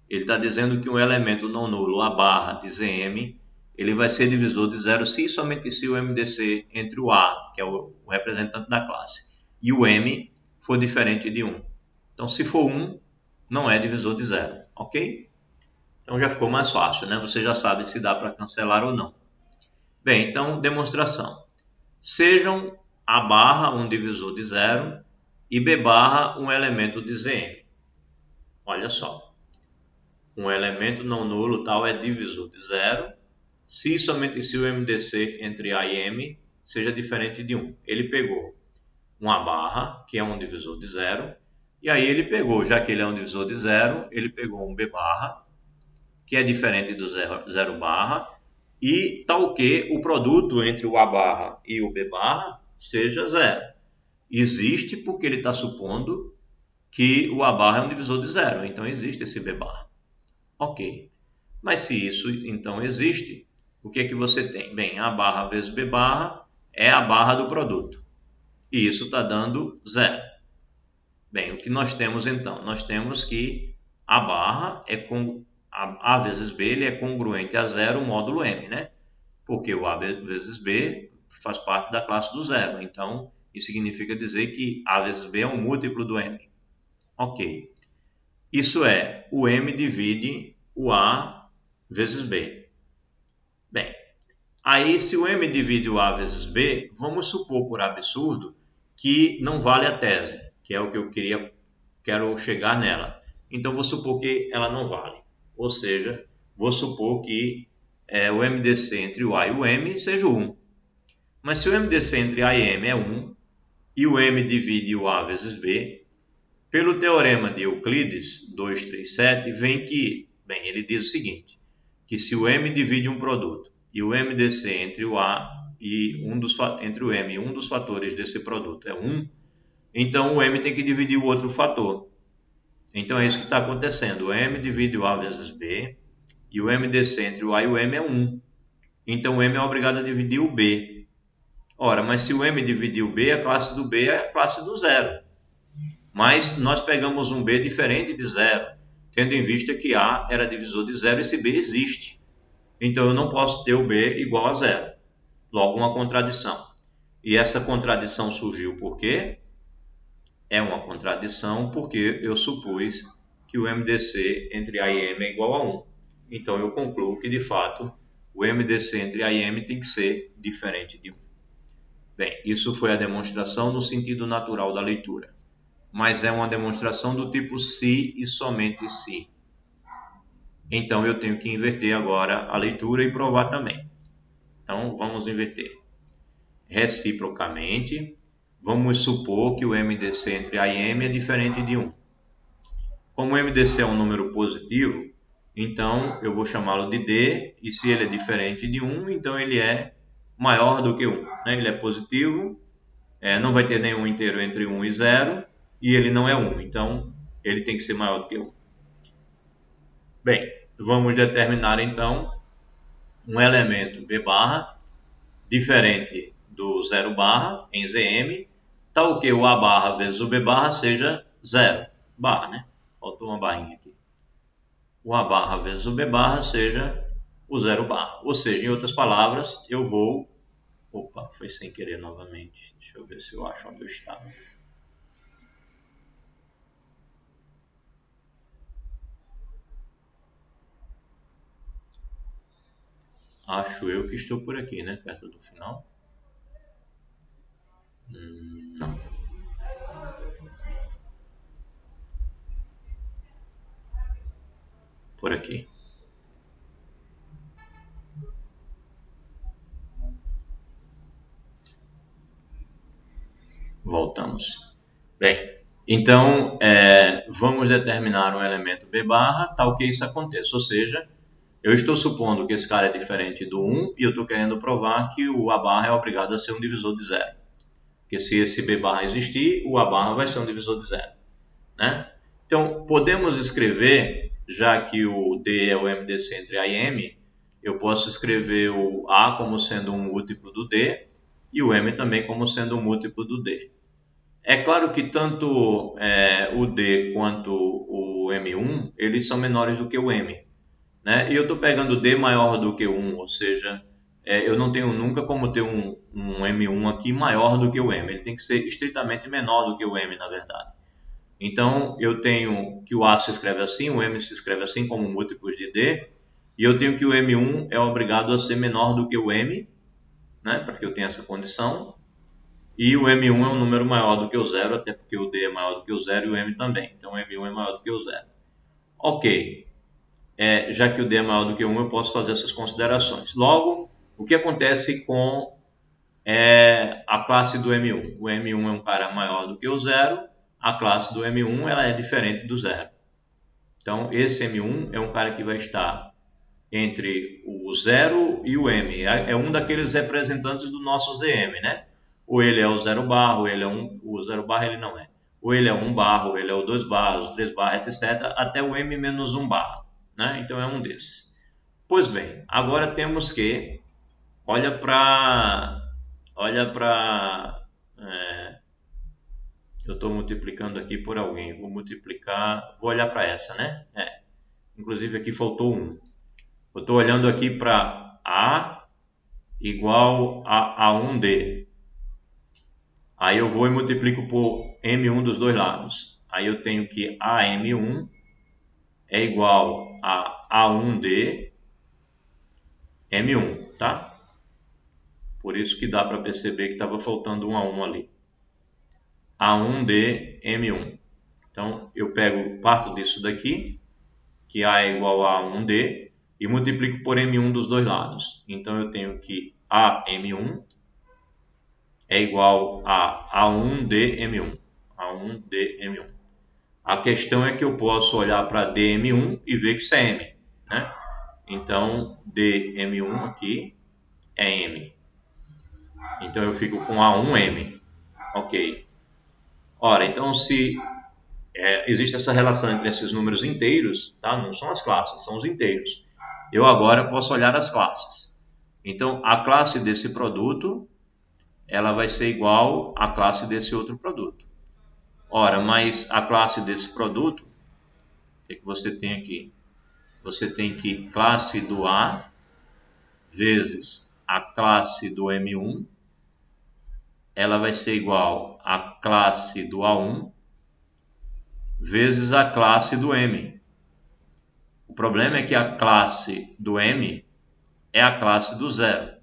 Speaker 1: Ele está dizendo que um elemento não nulo, A barra de ZM, ele vai ser divisor de zero se e somente se o MDC entre o A, que é o representante da classe, e o M for diferente de 1. Então, se for 1, não é divisor de zero, ok? Então já ficou mais fácil, né? Você já sabe se dá para cancelar ou não. Bem, então, demonstração. Sejam A barra um divisor de zero e B barra um elemento de ZM. Olha só. Um elemento não nulo tal é divisor de zero se e somente se o MDC entre A e M seja diferente de 1. Ele pegou um A barra, que é um divisor de zero, e aí ele pegou, já que ele é um divisor de zero, ele pegou um B barra, que é diferente do zero barra, e tal que o produto entre o A barra e o B barra seja zero. Existe porque ele está supondo que o A barra é um divisor de zero, então existe esse B barra. Ok, mas se isso então existe, o que é que você tem? Bem, A barra vezes B barra é a barra do produto, e isso está dando zero. Bem, o que nós temos então? Nós temos que A barra A vezes B ele é congruente a zero módulo M, né? Porque o A vezes B faz parte da classe do zero. Então, isso significa dizer que A vezes B é um múltiplo do M. Ok. Isso é, o M divide o A vezes B. Bem, aí se o M divide o A vezes B, vamos supor por absurdo que não vale a tese, que é o que eu quero chegar nela. Então, vou supor que ela não vale. Ou seja, vou supor que o MDC entre o A e o M seja 1. Mas se o MDC entre A e M é 1 e o M divide o A vezes B, pelo teorema de Euclides 237, vem que, bem, ele diz o seguinte, que se o M divide um produto e o MDC entre o A e entre o M e um dos fatores desse produto é 1, então o M tem que dividir o outro fator. Então é isso que está acontecendo. O M divide o A vezes B e o MDC entre o A e o M é 1. Então o M é obrigado a dividir o B. Ora, mas se o M dividir o B, a classe do B é a classe do zero. Mas nós pegamos um B diferente de zero, tendo em vista que A era divisor de zero e esse B existe. Então eu não posso ter o B igual a zero. Logo, uma contradição. E essa contradição surgiu por quê? É uma contradição porque eu supus que o MDC entre A e M é igual a 1. Então eu concluo que, de fato, o MDC entre A e M tem que ser diferente de 1. Bem, isso foi a demonstração no sentido natural da leitura, mas é uma demonstração do tipo se e somente se. Então eu tenho que inverter agora a leitura e provar também. Então vamos inverter. Reciprocamente, vamos supor que o MDC entre A e M é diferente de 1. Como o MDC é um número positivo, então eu vou chamá-lo de D, e se ele é diferente de 1, então ele é maior do que 1. Né? Ele é positivo, não vai ter nenhum inteiro entre 1 e 0, e ele não é 1, então ele tem que ser maior do que 1. Bem, vamos determinar então um elemento B barra diferente do 0 barra em ZM, tal que o A barra vezes o B barra seja 0 barra, né? Faltou uma barrinha aqui. O A barra vezes o B barra seja o 0 barra. Ou seja, em outras palavras, eu vou... Opa, foi sem querer novamente. Deixa eu ver se eu acho onde eu estava. Acho eu que estou por aqui, né? Perto do final. Não. Por aqui. Voltamos. Bem, então vamos determinar um elemento B barra tal que isso aconteça. Ou seja, eu estou supondo que esse cara é diferente do 1 e eu estou querendo provar que o A barra é obrigado a ser um divisor de 0. Porque se esse B barra existir, o A barra vai ser um divisor de 0. Né? Então, podemos escrever, já que o D é o MDC entre A e M, eu posso escrever o A como sendo um múltiplo do D e o M também como sendo um múltiplo do D. É claro que tanto o D quanto o M1, eles são menores do que o M. Né? E eu estou pegando D maior do que 1, ou seja, eu não tenho nunca como ter um M1 aqui maior do que o M. Ele tem que ser estritamente menor do que o M, na verdade. Então, eu tenho que o A se escreve assim, o M se escreve assim como múltiplos de D, e eu tenho que o M1 é obrigado a ser menor do que o M, né, para que eu tenha essa condição, e o M1 é um número maior do que o 0, até porque o D é maior do que o 0 e o M também. Então, o M1 é maior do que o 0. Ok, já que o D é maior do que 1, eu posso fazer essas considerações. Logo, o que acontece com a classe do M1? O M1 é um cara maior do que o 0, a classe do M1 ela é diferente do 0. Então, esse M1 é um cara que vai estar entre o 0 e o M. É um daqueles representantes do nosso ZM, né? Ou ele é o 0 barra, ou ele é o 0 barra ele não é. Ou ele é o 1 barra, ou ele é o 2 barra, o 3 barra, etc. Até o M menos 1 barra, né? Então, é um desses. Pois bem, agora temos que... Olha para... eu estou multiplicando aqui por alguém. Vou multiplicar... Vou olhar para essa, né? Inclusive aqui faltou 1. Eu estou olhando aqui para A igual a 1D. Aí eu vou e multiplico por M1 dos dois lados. Aí eu tenho que AM1 é igual a A1D M1, tá? Por isso que dá para perceber que estava faltando um A1 ali. A1D M1. Então eu parto disso daqui, que A é igual a 1D, e multiplico por M1 dos dois lados. Então eu tenho que AM1 é igual a A1DM1. A1DM1. A questão é que eu posso olhar para DM1 e ver que isso é M. Né? Então, DM1 aqui é M. Então eu fico com A1M. Ok. Ora, então se existe essa relação entre esses números inteiros, tá? Não são as classes, são os inteiros. Eu agora posso olhar as classes. Então, a classe desse produto, ela vai ser igual à classe desse outro produto. Ora, mas a classe desse produto, o que você tem aqui? Você tem que classe do A vezes a classe do M1, ela vai ser igual à classe do A1 vezes a classe do M. O problema é que a classe do M é a classe do 0.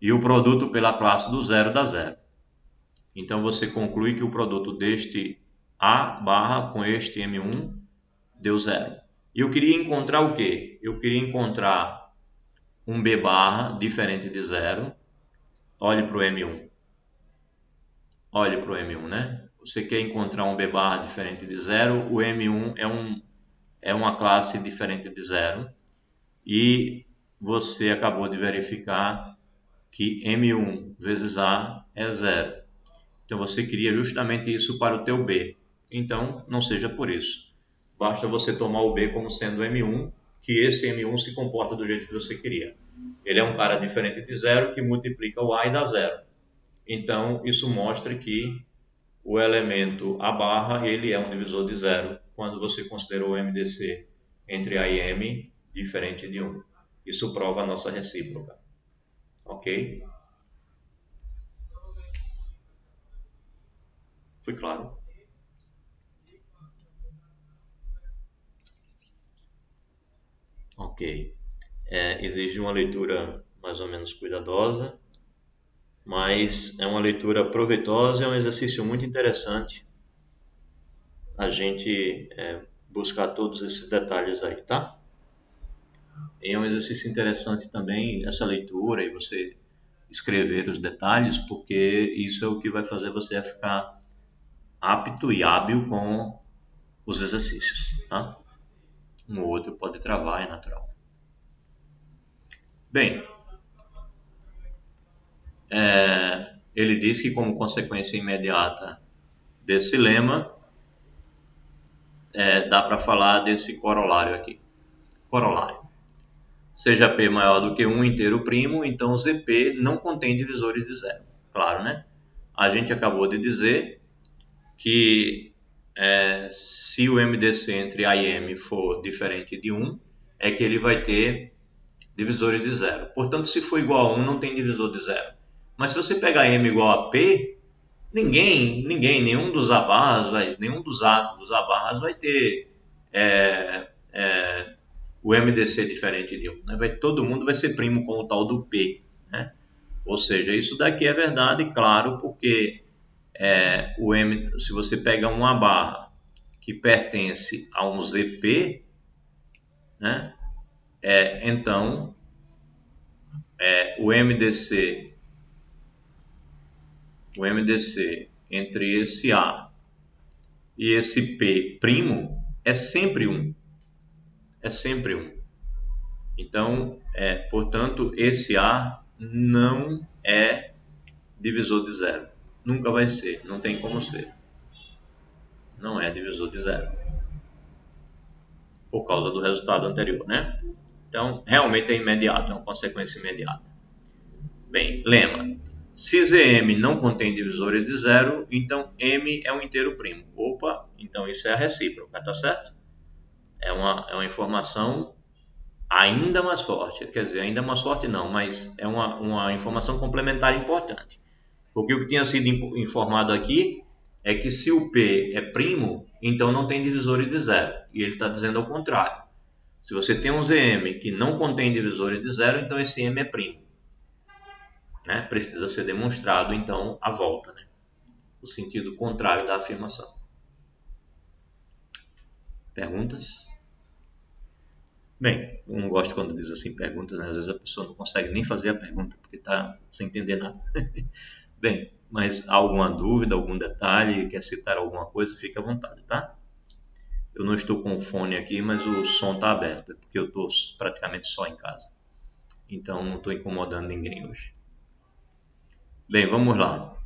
Speaker 1: E o produto pela classe do 0 dá 0. Então você conclui que o produto deste A barra com este M1 deu 0. E eu queria encontrar o quê? Eu queria encontrar um B barra diferente de zero. Olhe para o M1. Olhe para o M1, né? Você quer encontrar um B barra diferente de zero. O M1 é uma classe diferente de zero. E você acabou de verificar que M1 vezes A é zero. Então você queria justamente isso para o teu B. Então não seja por isso. Basta você tomar o B como sendo M1, que esse M1 se comporta do jeito que você queria. Ele é um cara diferente de zero que multiplica o A e dá zero. Então isso mostra que o elemento A barra ele é um divisor de zero quando você considerou o MDC entre A e M diferente de 1. Isso prova a nossa recíproca. Ok? Foi claro? Ok. Exige uma leitura mais ou menos cuidadosa, mas é uma leitura proveitosa, é um exercício muito interessante a gente buscar todos esses detalhes aí, tá? E é um exercício interessante também essa leitura e você escrever os detalhes, porque isso é o que vai fazer você ficar apto e hábil com os exercícios, tá? Um ou outro pode travar, é natural. Bem, ele diz que como consequência imediata desse lema, dá para falar desse corolário aqui. Corolário. Seja P maior do que 1 inteiro primo, então ZP não contém divisores de zero. Claro, né? A gente acabou de dizer que se o MDC entre A e M for diferente de 1, é que ele vai ter divisores de zero. Portanto, se for igual a 1, não tem divisor de zero. Mas se você pegar M igual a P, nenhum dos abarras, nenhum dos ácidos abarras vai ter o MDC diferente de 1. Né? Todo mundo vai ser primo com o tal do P. Né? Ou seja, isso daqui é verdade, claro, porque se você pega uma barra que pertence a um ZP, né? Então o MDC entre esse A e esse P primo é sempre 1. É sempre 1. Então, portanto, esse A não é divisor de zero. Nunca vai ser, não tem como ser. Não é divisor de zero. Por causa do resultado anterior, né? Então, realmente é imediato, é uma consequência imediata. Bem, lema. Se Zm não contém divisores de zero, então M é um inteiro primo. Opa, então isso é a recíproca, tá certo? É uma informação ainda mais forte. Quer dizer, ainda mais forte não, mas é uma informação complementar importante. Porque o que tinha sido informado aqui é que se o P é primo, então não tem divisores de zero. E ele está dizendo ao contrário. Se você tem um Zm que não contém divisores de zero, então esse M é primo. Né? Precisa ser demonstrado, então, a volta. Né? O sentido contrário da afirmação. Perguntas? Bem, eu não gosto quando diz assim perguntas, né? Às vezes a pessoa não consegue nem fazer a pergunta porque está sem entender nada. Bem, mas alguma dúvida, algum detalhe, quer citar alguma coisa, fique à vontade, tá? Eu não estou com o fone aqui, mas o som está aberto, porque eu estou praticamente só em casa. Então não estou incomodando ninguém hoje. Bem, vamos lá.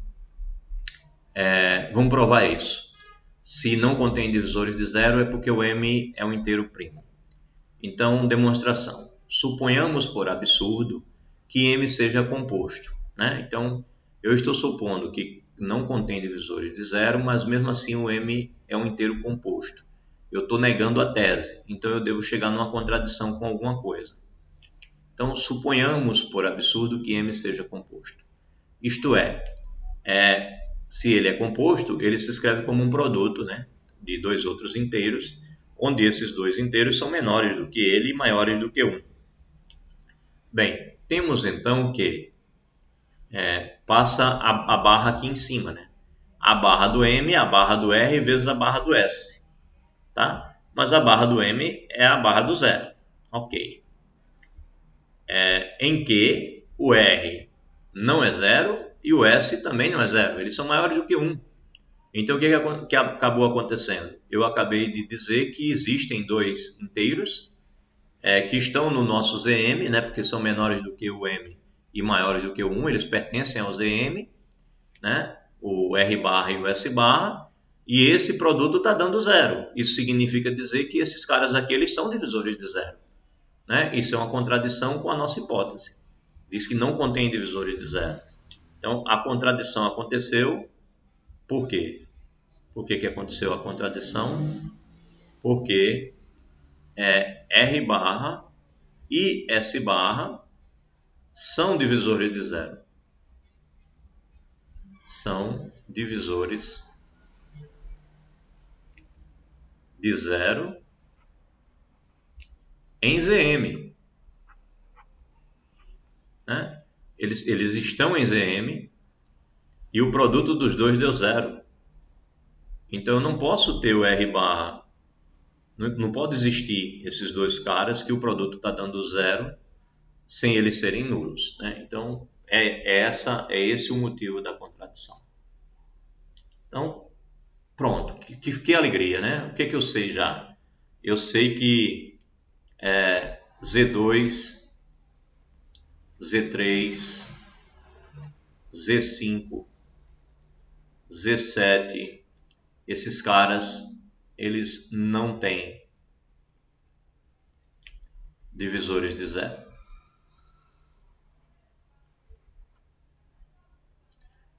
Speaker 1: Vamos provar isso. Se não contém divisores de zero, é porque o M é um inteiro primo. Então, demonstração. Suponhamos, por absurdo, que M seja composto. Né? Então, eu estou supondo que não contém divisores de zero, mas mesmo assim o M é um inteiro composto. Eu estou negando a tese, então eu devo chegar numa contradição com alguma coisa. Então, suponhamos, por absurdo, que M seja composto. Isto se ele é composto, ele se escreve como um produto, né, de dois outros inteiros, onde esses dois inteiros são menores do que ele e maiores do que 1. Bem, temos então que passa a barra aqui em cima, né? A barra do M, a barra do R vezes a barra do S. Tá? mas a barra do M é a barra do zero. Ok. Em que o R não é zero e o S também não é zero. Eles são maiores do que 1. Então, o que acabou acontecendo? Eu acabei de dizer que existem dois inteiros que estão no nosso ZM, né, porque são menores do que o M e maiores do que o 1, eles pertencem ao ZM, né, o R barra e o S barra, e esse produto está dando zero. Isso significa dizer que esses caras aqui eles são divisores de zero. Né? Isso é uma contradição com a nossa hipótese. Diz que não contém divisores de zero. Então, a contradição aconteceu. Por quê? Por que aconteceu a contradição? Porque R barra e S barra são divisores de zero. São divisores de zero em ZM. Né? Eles estão em ZM e o produto dos dois deu zero. Então eu não posso ter o R barra, não pode existir esses dois caras que o produto está dando zero sem eles serem nulos. Né? Então é esse o motivo da contradição. Então pronto, que alegria, né? O que eu sei já? Eu sei que Z2, Z3, Z5, Z7, esses caras, eles não têm divisores de zero.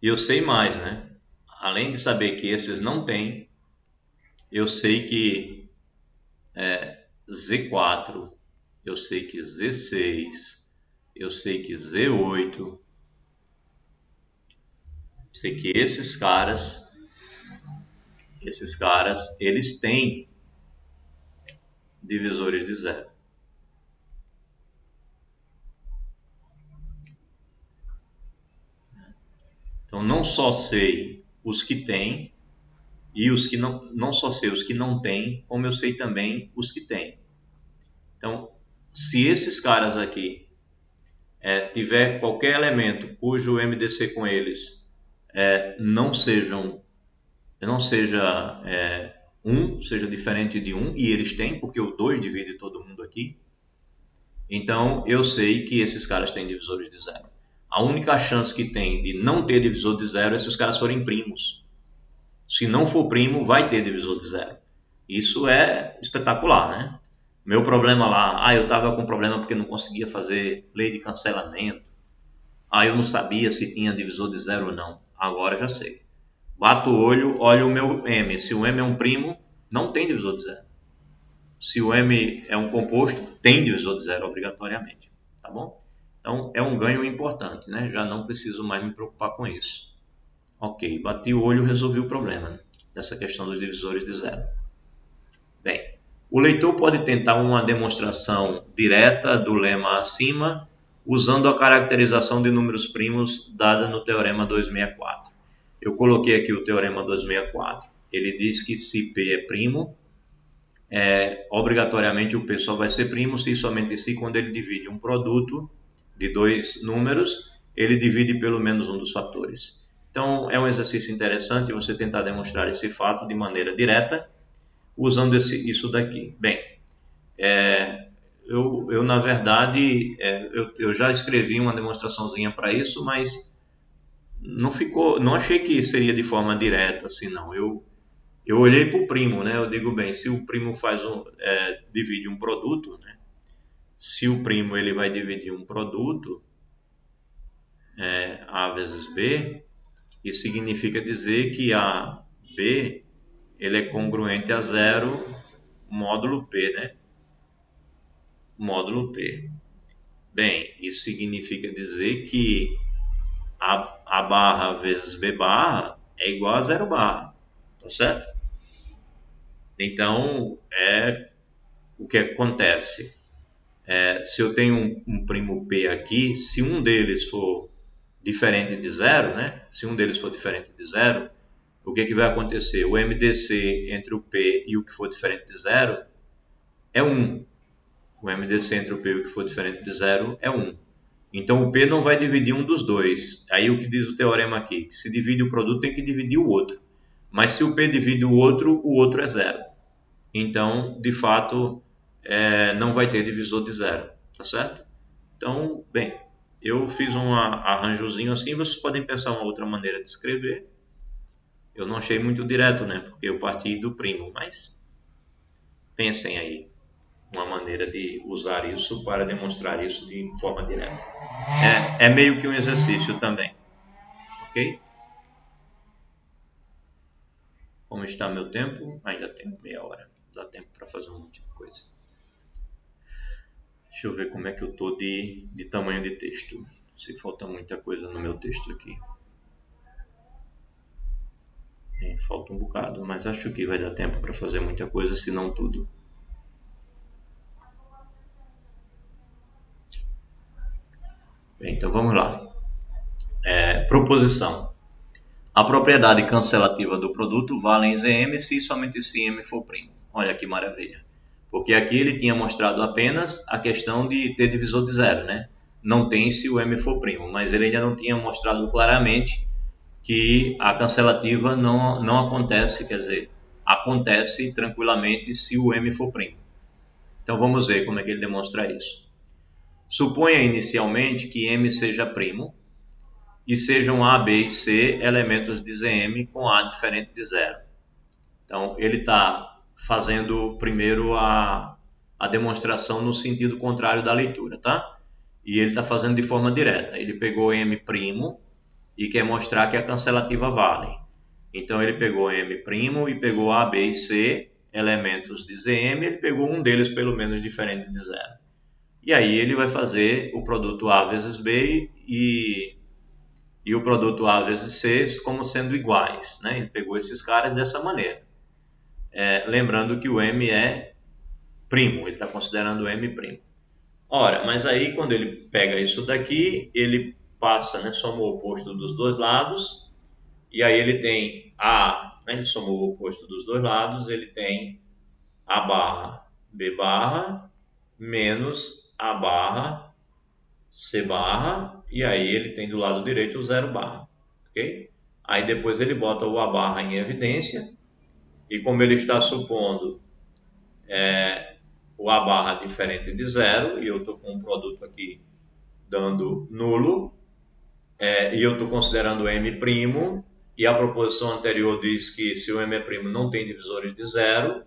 Speaker 1: E eu sei mais, né? Além de saber que esses não têm, eu sei que Z4, eu sei que Z6, eu sei que Z8, sei que esses caras, eles têm divisores de zero. Então, não só sei os que têm e os que não só sei os que não têm, como eu sei também os que têm. Então, se esses caras aqui tiver qualquer elemento cujo MDC com eles não seja 1, seja diferente de 1, e eles têm, porque o 2 divide todo mundo aqui, então eu sei que esses caras têm divisores de zero. A única chance que tem de não ter divisor de zero é se os caras forem primos. Se não for primo, vai ter divisor de zero. Isso é espetacular, né? Meu problema lá, eu estava com problema porque não conseguia fazer lei de cancelamento. Eu não sabia se tinha divisor de zero ou não. Agora já sei. Bato o olho, olho o meu M. Se o M é um primo, não tem divisor de zero. Se o M é um composto, tem divisor de zero obrigatoriamente. Tá bom? Então é um ganho importante, né? Já não preciso mais me preocupar com isso. Ok, bati o olho e resolvi o problema dessa questão dos divisores de zero. Bem, o leitor pode tentar uma demonstração direta do lema acima usando a caracterização de números primos dada no Teorema 264. Eu coloquei aqui o Teorema 264. Ele diz que se P é primo, obrigatoriamente o P só vai ser primo se e somente se quando ele divide um produto de dois números, ele divide pelo menos um dos fatores. Então, é um exercício interessante você tentar demonstrar esse fato de maneira direta, usando isso daqui. Bem, eu na verdade, eu já escrevi uma demonstraçãozinha para isso, mas não achei que seria de forma direta, assim, não. Eu olhei para o primo, né? Eu digo, bem, se o primo divide um produto, né? Se o primo ele vai dividir um produto, A vezes B, isso significa dizer que a B ele é congruente a zero módulo P, né? Módulo P. Bem, isso significa dizer que a barra vezes B barra é igual a zero barra, tá certo? Então, o que acontece? Se eu tenho um primo P aqui, se um deles for diferente de zero, né? Se um deles for diferente de zero, o que vai acontecer? O MDC entre o P e o que for diferente de zero é 1. O MDC entre o P e o que for diferente de zero é 1. Então o P não vai dividir um dos dois. Aí o que diz o teorema aqui? Que se divide o produto tem que dividir o outro. Mas se o P divide o outro é zero. Então, de fato, não vai ter divisor de zero. Tá certo? Então, bem, eu fiz um arranjozinho assim. Vocês podem pensar uma outra maneira de escrever. Eu não achei muito direto, né? Porque eu parti do primo. Mas pensem aí uma maneira de usar isso para demonstrar isso de forma direta. É meio que um exercício também, ok? Como está meu tempo? Ainda tenho meia hora, dá tempo para fazer um monte de coisa. Deixa eu ver como é que eu estou de tamanho de texto, se falta muita coisa no meu texto aqui. Falta um bocado, mas acho que vai dar tempo para fazer muita coisa, se não tudo. Bem, então vamos lá. Proposição. A propriedade cancelativa do produto vale em Zm se somente se M for primo. Olha que maravilha. Porque aqui ele tinha mostrado apenas a questão de ter divisor de zero, né? Não tem se o M for primo, mas ele ainda não tinha mostrado claramente que a cancelativa não acontece, quer dizer, acontece tranquilamente se o M for primo. Então vamos ver como é que ele demonstra isso. Suponha inicialmente que M seja primo e sejam A, B e C elementos de Zm com A diferente de zero. Então, ele está fazendo primeiro a demonstração no sentido contrário da leitura, tá? E ele está fazendo de forma direta. Ele pegou M' e quer mostrar que a cancelativa vale. Então, ele pegou M' e pegou A, B e C elementos de Zm, ele pegou um deles pelo menos diferente de zero. E aí ele vai fazer o produto A vezes B e o produto A vezes C como sendo iguais, né? Ele pegou esses caras dessa maneira. Lembrando que o M é primo, ele está considerando o M primo. Ora, mas aí quando ele pega isso daqui, ele passa, né, soma o oposto dos dois lados, e aí ele tem A, né, ele soma o oposto dos dois lados, ele tem A barra B barra menos A barra C barra, e aí ele tem do lado direito o zero barra, ok? Aí depois ele bota o A barra em evidência, e como ele está supondo o A barra diferente de zero, e eu estou com um produto aqui dando nulo, e eu estou considerando M', e a proposição anterior diz que se o M' não tem divisores de zero,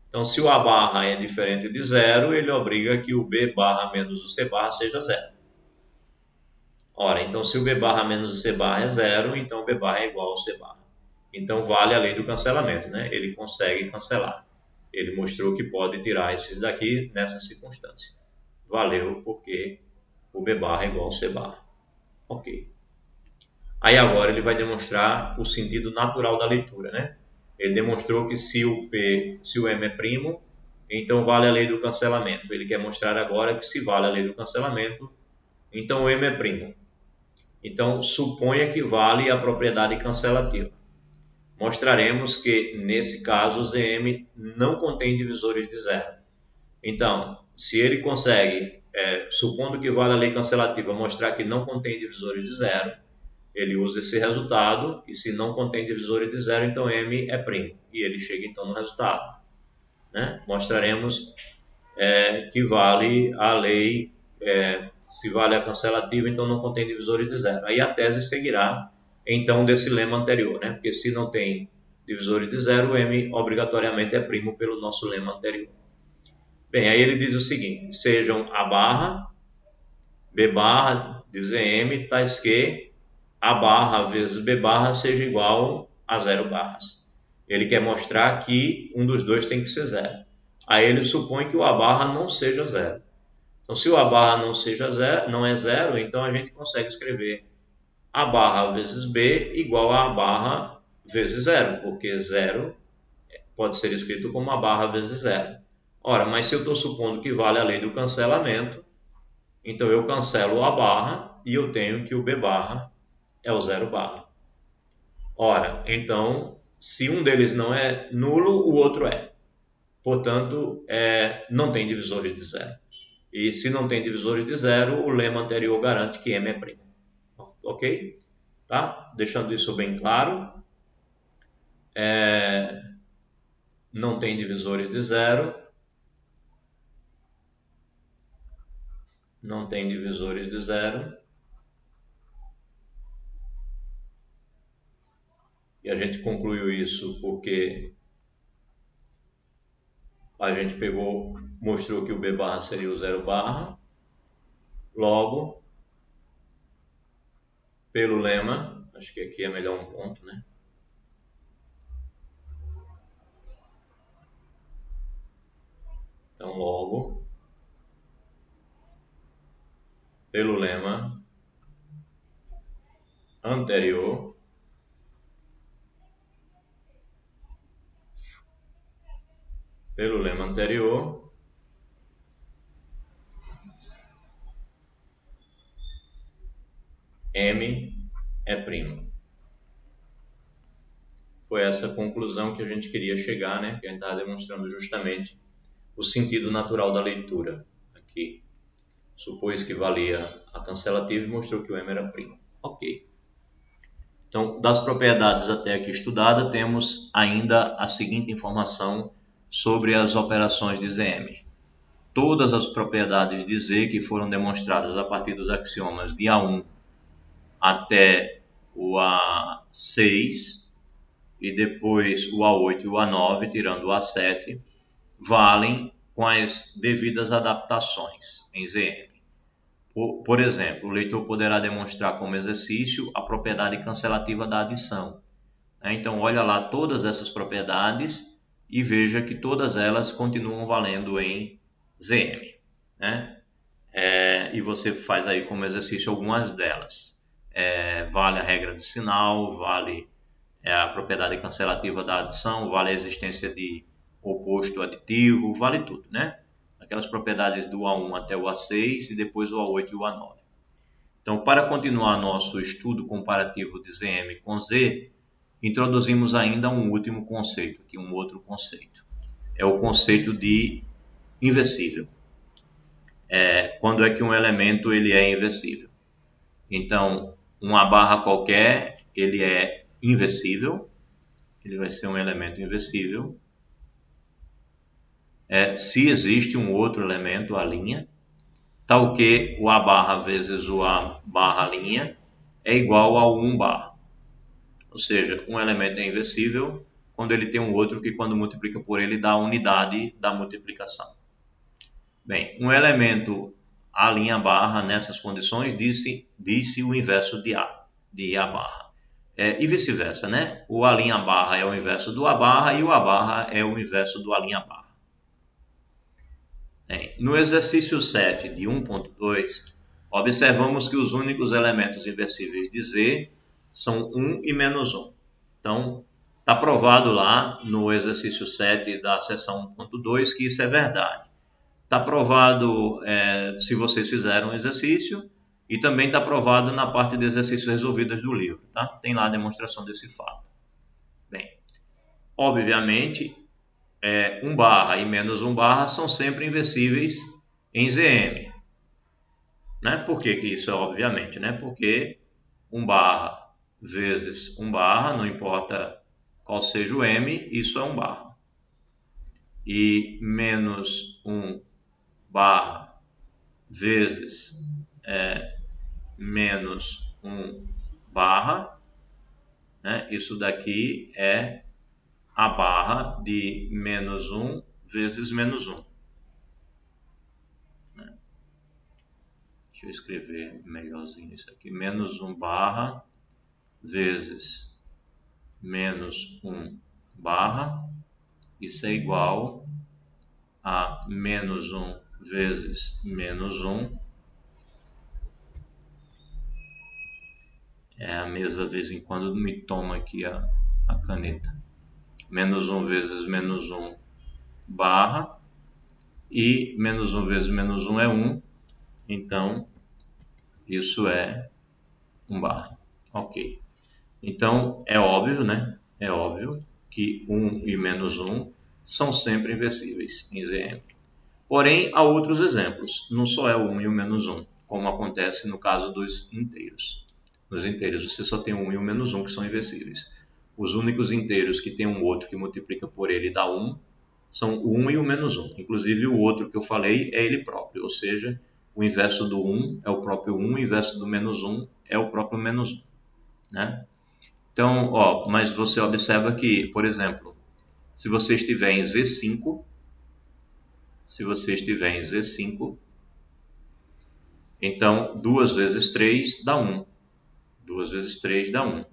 Speaker 1: então se o A barra é diferente de zero, ele obriga que o B barra menos o C barra seja zero. Ora, então se o B barra menos o C barra é zero, então o B barra é igual ao C barra. Então vale a lei do cancelamento, né? Ele consegue cancelar. Ele mostrou que pode tirar esses daqui nessa circunstância. Valeu, porque o B barra é igual ao C barra. Ok. Aí agora ele vai demonstrar o sentido natural da leitura, né? Ele demonstrou que se o M é primo, então vale a lei do cancelamento. Ele quer mostrar agora que se vale a lei do cancelamento, então o M é primo. Então suponha que vale a propriedade cancelativa. Mostraremos que, nesse caso, o Zm não contém divisores de zero. Então, se ele consegue, supondo que vale a lei cancelativa, mostrar que não contém divisores de zero, ele usa esse resultado, e se não contém divisores de zero, então M é primo, e ele chega então no resultado, né? Mostraremos que vale a lei, se vale a cancelativa, então não contém divisores de zero. Aí a tese seguirá então desse lema anterior, né? Porque se não tem divisores de zero, o M obrigatoriamente é primo pelo nosso lema anterior. Bem, aí ele diz o seguinte: sejam A barra, B barra de Zm, tais que A barra vezes B barra seja igual a 0 barras. Ele quer mostrar que um dos dois tem que ser zero. Aí ele supõe que o A barra não seja zero. Então, se o A barra não é zero, então a gente consegue escrever A barra vezes B igual a A barra vezes zero, porque zero pode ser escrito como A barra vezes zero. Ora, mas se eu estou supondo que vale a lei do cancelamento, então eu cancelo o A barra e eu tenho que o B barra é o 0 barra. Ora, então Se um deles não é nulo, o outro é. Portanto, não tem divisores de zero. E se não tem divisores de zero, o lema anterior garante que M é primo. Ok? Tá? Deixando isso bem claro. Não tem divisores de zero. Não tem divisores de zero. E a gente concluiu isso porque a gente mostrou que o B barra seria o zero barra. Logo, pelo lema, acho que aqui é melhor um ponto, né? Então, logo, pelo lema anterior, M é primo. Foi essa conclusão que a gente queria chegar, né? Que a gente estava demonstrando justamente o sentido natural da leitura aqui. Supôs que valia a cancelativa e mostrou que o M era primo. Ok. Então, das propriedades até aqui estudada, temos ainda a seguinte informação sobre as operações de ZM. Todas as propriedades de Z que foram demonstradas a partir dos axiomas de A1 até o A6 e depois o A8 e o A9, tirando o A7, valem com as devidas adaptações em ZM. Por exemplo, o leitor poderá demonstrar como exercício a propriedade cancelativa da adição. Então, olha lá todas essas propriedades e veja que todas elas continuam valendo em ZM. Né? E você faz aí como exercício algumas delas. Vale a regra do sinal, vale a propriedade cancelativa da adição, vale a existência de oposto aditivo, vale tudo, né? Aquelas propriedades do A1 até o A6 e depois o A8 e o A9. Então, para continuar nosso estudo comparativo de ZM com Z, introduzimos ainda um último conceito, aqui um outro conceito. É o conceito de inversível. Quando é que um elemento ele é inversível? Então, uma barra qualquer, ele é inversível, ele vai ser um elemento inversível. Se existe um outro elemento, a linha, tal que o A barra vezes o A barra linha é igual a 1 barra. Ou seja, um elemento é inversível quando ele tem um outro que quando multiplica por ele dá a unidade da multiplicação. Bem, um elemento A' barra nessas condições disse o inverso de A barra. E vice-versa, né? O A' barra é o inverso do A barra e o A barra é o inverso do A' barra. No exercício 7 de 1.2, observamos que os únicos elementos inversíveis de Z são 1 e menos 1. Então, está provado lá no exercício 7 da seção 1.2 que isso é verdade. Está provado se vocês fizeram o exercício e também está provado na parte de exercícios resolvidos do livro. Tá? Tem lá a demonstração desse fato. Bem, obviamente, 1 barra e menos 1 barra são sempre inversíveis em ZM. Né? Por que isso é obviamente? Né? Porque 1 barra vezes 1 barra, não importa qual seja o M, isso é 1 barra. E menos 1 barra vezes menos 1 barra, né? Isso daqui é a barra de menos 1 vezes menos 1. Deixa eu escrever melhorzinho isso aqui. Menos 1 barra vezes menos 1 barra. Isso é igual a menos 1 vezes menos 1. A mesa, de vez em quando, me toma aqui a caneta. Menos 1 vezes menos 1 barra. E menos 1 vezes menos 1 é 1. Então, isso é 1 barra. Ok. Então, é óbvio, né? É óbvio que 1 e menos 1 são sempre inversíveis em Zm. Porém, há outros exemplos, não só é o 1 e o menos 1, como acontece no caso dos inteiros. Nos inteiros você só tem o 1 e o menos 1 que são inversíveis. Os únicos inteiros que tem um outro que multiplica por ele e dá 1 são o 1 e o menos 1. Inclusive o outro que eu falei é ele próprio, ou seja, o inverso do 1 é o próprio 1, o inverso do menos 1 é o próprio menos 1. Né? Então, mas você observa que, por exemplo, se você estiver em Z5, então 2 vezes 3 dá 1. 2 vezes 3 dá 1.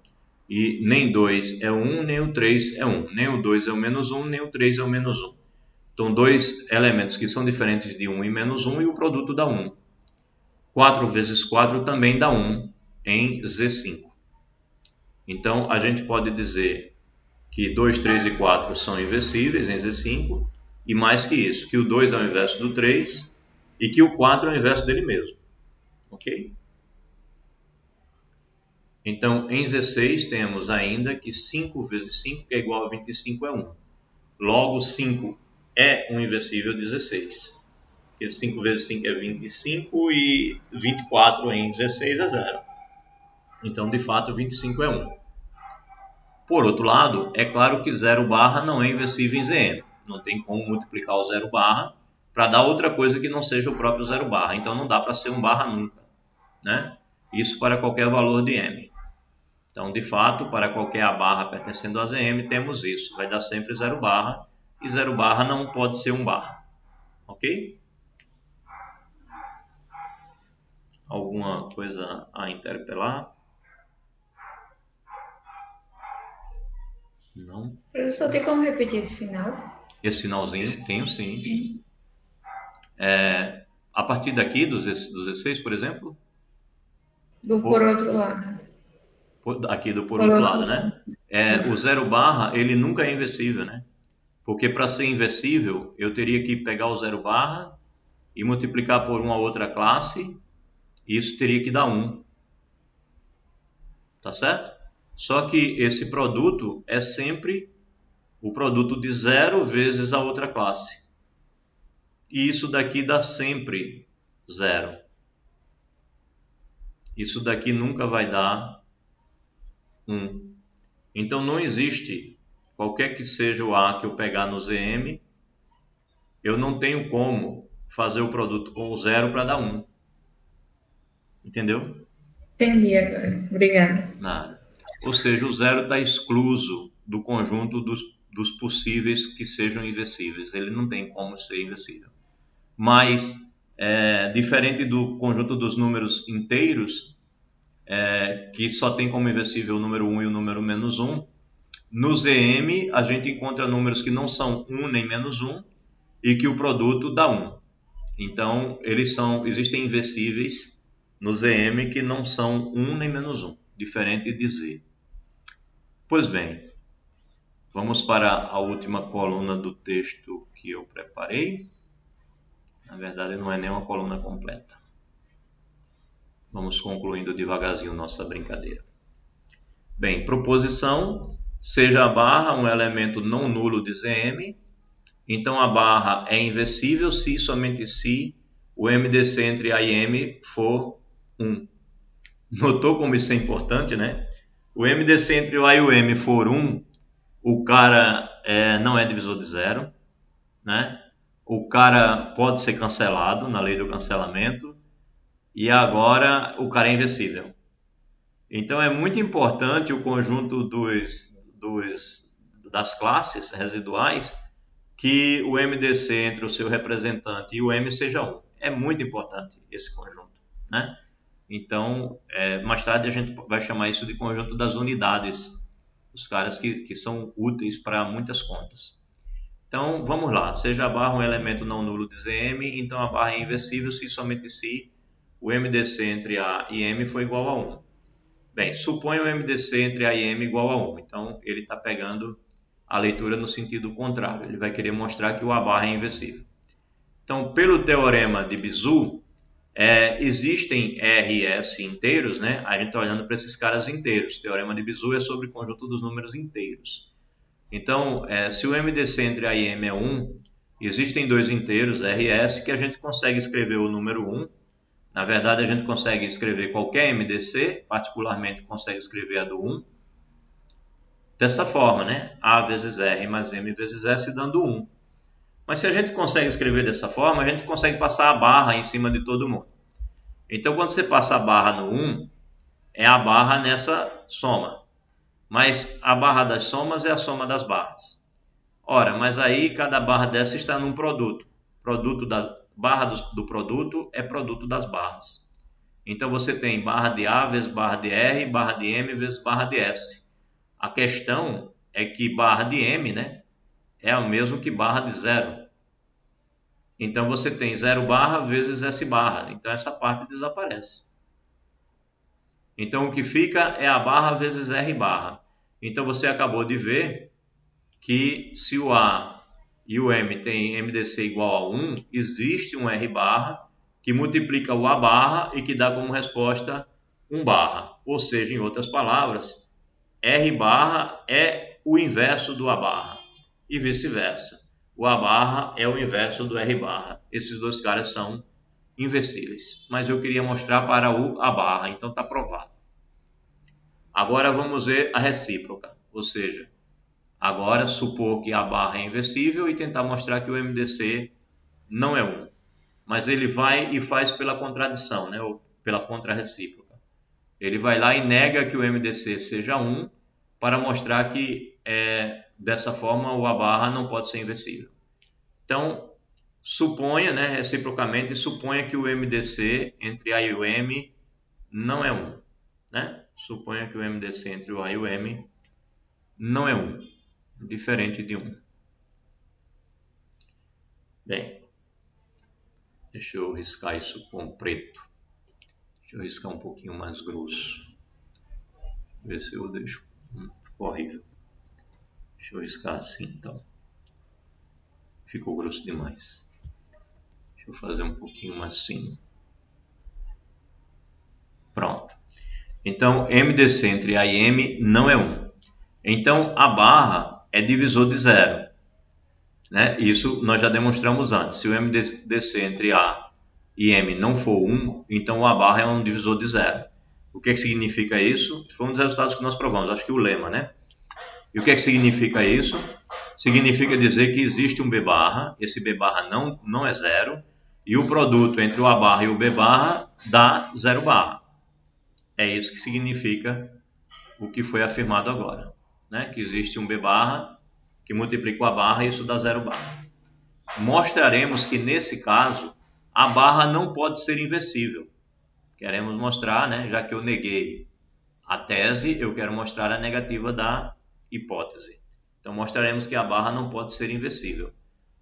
Speaker 1: E nem 2 é 1, nem o 3 é 1. Nem o 2 é o menos 1, nem o 3 é o menos 1. Então, dois elementos que são diferentes de 1 e menos 1 e o produto dá 1. 4 vezes 4 também dá 1 em Z5. Então, a gente pode dizer que 2, 3 e 4 são inversíveis em Z5 e mais que isso, que o 2 é o inverso do 3 e que o 4 é o inverso dele mesmo. Ok? Então, em Z6 temos ainda que 5 vezes 5, que é igual a 25, é 1. Logo, 5 é um inversível de 16. Porque 5 vezes 5 é 25 e 24 em 16 é 0. Então, de fato, 25 é 1. Por outro lado, é claro que 0 barra não é inversível em Zm. Não tem como multiplicar o 0 barra para dar outra coisa que não seja o próprio 0 barra. Então, não dá para ser 1 barra nunca. Né? Isso para qualquer valor de m. Então, de fato, para qualquer A barra pertencendo a Zm, temos isso. Vai dar sempre 0 barra, e 0 barra não pode ser 1 barra. Ok? Alguma coisa a interpelar? Não?
Speaker 2: Professor, tem como repetir esse final?
Speaker 1: Esse finalzinho? Tenho sim. A partir daqui, dos 16, por exemplo?
Speaker 2: Do por outro lado.
Speaker 1: Aqui do por
Speaker 2: Por
Speaker 1: outro
Speaker 2: outro
Speaker 1: lado,
Speaker 2: lado.
Speaker 1: né? O 0 barra, ele nunca é inversível, né? Porque para ser inversível, eu teria que pegar o 0 barra e multiplicar por uma outra classe, e isso teria que dar 1. Tá certo? Só que esse produto é sempre o produto de 0 vezes a outra classe. E isso daqui dá sempre 0. Isso daqui nunca vai dar 1. Então não existe, qualquer que seja o A que eu pegar no Zm, eu não tenho como fazer o produto com o 0 para dar 1. Entendeu?
Speaker 2: Entendi agora. Obrigada.
Speaker 1: Nada. Ou seja, o 0 está excluso do conjunto dos possíveis que sejam inversíveis. Ele não tem como ser inversível. Mas, diferente do conjunto dos números inteiros, que só tem como inversível o número 1 e o número menos 1, no Zm a gente encontra números que não são 1 nem menos 1 e que o produto dá 1. Então, existem inversíveis no Zm que não são 1 nem menos 1, diferente de Z. Pois bem, vamos para a última coluna do texto que eu preparei. Na verdade, não é nem uma coluna completa. Vamos concluindo devagarzinho nossa brincadeira. Bem, proposição, seja a barra um elemento não nulo de Zm, então a barra é inversível se somente se o MDC entre A e M for 1. Notou como isso é importante, né? O MDC entre o A e o M for 1, o cara não é divisor de zero, né? O cara pode ser cancelado na lei do cancelamento e agora o cara é inversível. Então é muito importante o conjunto das classes residuais que o MDC entre o seu representante e o M seja 1. É muito importante esse conjunto, né? Então, mais tarde a gente vai chamar isso de conjunto das unidades, os caras que são úteis para muitas contas. Então, vamos lá. Seja a barra um elemento não nulo de Zm, então a barra é inversível se somente se o MDC entre A e M for igual a 1. Bem, suponha o MDC entre A e M igual a 1. Então, ele está pegando a leitura no sentido contrário. Ele vai querer mostrar que o A barra é inversível. Então, pelo teorema de Bezout, existem R e S inteiros, né? A gente está olhando para esses caras inteiros. O teorema de Bezout é sobre o conjunto dos números inteiros. Então, se o MDC entre A e M é 1, existem dois inteiros, R e S, que a gente consegue escrever o número 1. Na verdade, a gente consegue escrever qualquer MDC, particularmente consegue escrever a do 1, dessa forma, né? A vezes R mais M vezes S dando 1. Mas se a gente consegue escrever dessa forma, a gente consegue passar a barra em cima de todo mundo. Então, quando você passa a barra no 1, é a barra nessa soma. Mas a barra das somas é a soma das barras. Ora, mas aí cada barra dessa está num produto. Produto da barra do produto é produto das barras. Então você tem barra de A vezes barra de R, barra de M vezes barra de S. A questão é que barra de M, né, é o mesmo que barra de 0. Então você tem 0 barra vezes S barra. Então essa parte desaparece. Então o que fica é a barra vezes R barra. Então você acabou de ver que se o A e o M tem MDC igual a 1, existe um R barra que multiplica o A barra e que dá como resposta 1 barra. Ou seja, em outras palavras, R barra é o inverso do A barra e vice-versa. O A barra é o inverso do R barra. Esses dois caras são inversíveis. Mas eu queria mostrar para o A barra, então está provado. Agora vamos ver a recíproca, ou seja, agora supor que a barra é inversível e tentar mostrar que o MDC não é 1. Mas ele vai e faz pela contradição, né? Ou pela contrarrecíproca. Ele vai lá e nega que o MDC seja 1 para mostrar que dessa forma o A barra não pode ser inversível. Então, suponha, né, reciprocamente, suponha que o MDC entre A e o M não é 1. Né? Suponha que o MDC entre o A e o M não é 1, diferente de 1. Bem, deixa eu riscar isso com preto. Deixa eu riscar um pouquinho mais grosso. Ver se eu deixo. Ficou horrível. Deixa eu riscar assim então. Ficou grosso demais. Deixa eu fazer um pouquinho mais fino. Pronto. Então, MDC entre A e M não é 1. Então, a barra é divisor de 0. Né? Isso nós já demonstramos antes. Se o MDC entre A e M não for 1, então o A barra é um divisor de 0. O que significa isso? Foi um dos resultados que nós provamos, acho que o lema, né? E o que significa isso? Significa dizer que existe um B barra, esse B barra não é 0, e o produto entre o A barra e o B barra dá 0 barra. É isso que significa o que foi afirmado agora, né? Que existe um B barra que multiplica o A barra e isso dá 0 barra. Mostraremos que nesse caso a barra não pode ser inversível. Queremos mostrar, né, já que eu neguei a tese, eu quero mostrar a negativa da hipótese. Então mostraremos que a barra não pode ser inversível.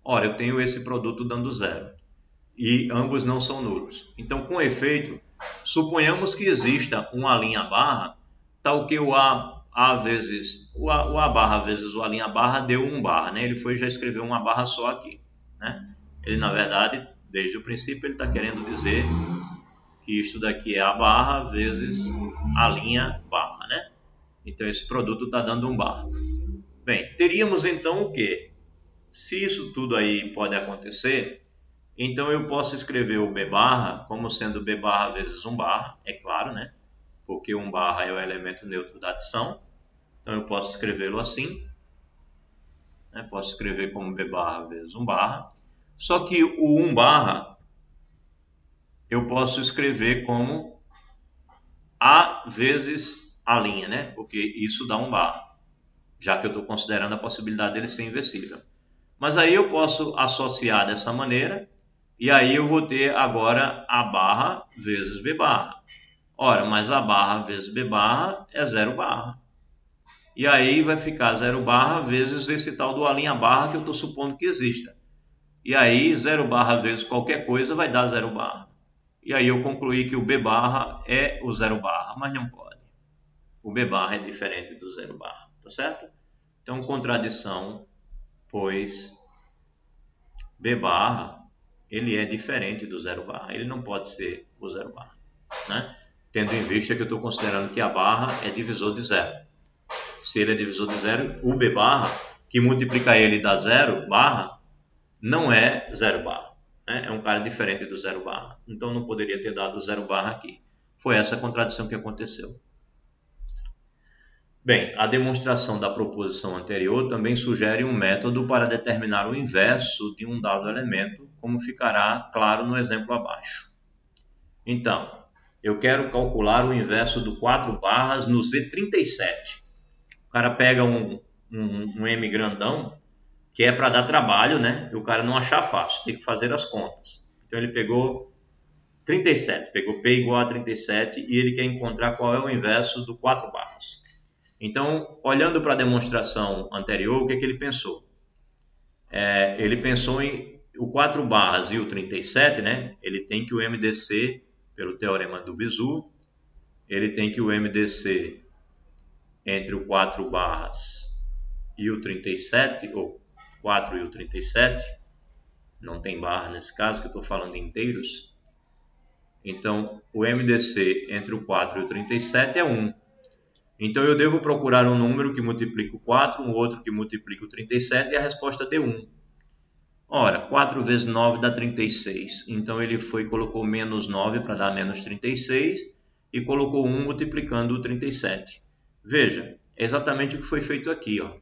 Speaker 1: Ora, eu tenho esse produto dando 0 e ambos não são nulos. Então, com efeito, suponhamos que exista uma linha barra tal que o A vezes o A barra vezes o A linha barra deu 1 barra, né? Ele já escreveu uma barra só aqui, né? Ele, na verdade, desde o princípio, ele está querendo dizer que isto daqui é A barra vezes a linha barra, né? Então, esse produto está dando 1 barra. Bem, teríamos então o quê? Se isso tudo aí pode acontecer, então eu posso escrever o B barra como sendo B barra vezes 1 barra, é claro, né? Porque 1 barra é o elemento neutro da adição. Então eu posso escrevê-lo assim, né? Posso escrever como B barra vezes 1 barra. Só que o 1 barra eu posso escrever como A vezes a linha, né? Porque isso dá 1 barra, já que eu estou considerando a possibilidade dele ser inversível. Mas aí eu posso associar dessa maneira, e aí eu vou ter agora A barra vezes B barra. Ora, mas A barra vezes B barra é 0 barra. E aí vai ficar 0 barra vezes esse tal do A' barra que eu estou supondo que exista. E aí 0 barra vezes qualquer coisa vai dar 0 barra. E aí eu concluí que o B barra é o 0 barra, mas não pode. O B barra é diferente do 0 barra, tá certo? Então, contradição, pois B barra, ele é diferente do 0 barra. Ele não pode ser o 0 barra, né? Tendo em vista que eu estou considerando que a barra é divisor de 0. Se ele é divisor de 0, o B barra que multiplica ele e dá 0 barra, não é 0 barra. Né? É um cara diferente do 0 barra. Então não poderia ter dado 0 barra aqui. Foi essa a contradição que aconteceu. Bem, a demonstração da proposição anterior também sugere um método para determinar o inverso de um dado elemento, como ficará claro no exemplo abaixo. Então, eu quero calcular o inverso do 4 barras no Z37. O cara pega um M grandão, que é para dar trabalho, né? E o cara não achar fácil, tem que fazer as contas. Então ele pegou 37, pegou P igual a 37 e ele quer encontrar qual é o inverso do 4 barras. Então, olhando para a demonstração anterior, o que ele pensou? Ele pensou em o 4 barras e o 37, né? Ele tem que o MDC, pelo teorema do Bezout, ele tem que o MDC entre o 4 barras e o 37, ou 4 e o 37, não tem barra nesse caso, que eu estou falando em inteiros. Então, o MDC entre o 4 e o 37 é 1. Então, eu devo procurar um número que multiplica o 4, um outro que multiplica o 37 e a resposta deu 1. Ora, 4 vezes 9 dá 36. Então, ele foi e colocou menos 9 para dar menos 36 e colocou 1 multiplicando o 37. Veja, é exatamente o que foi feito aqui. Ó.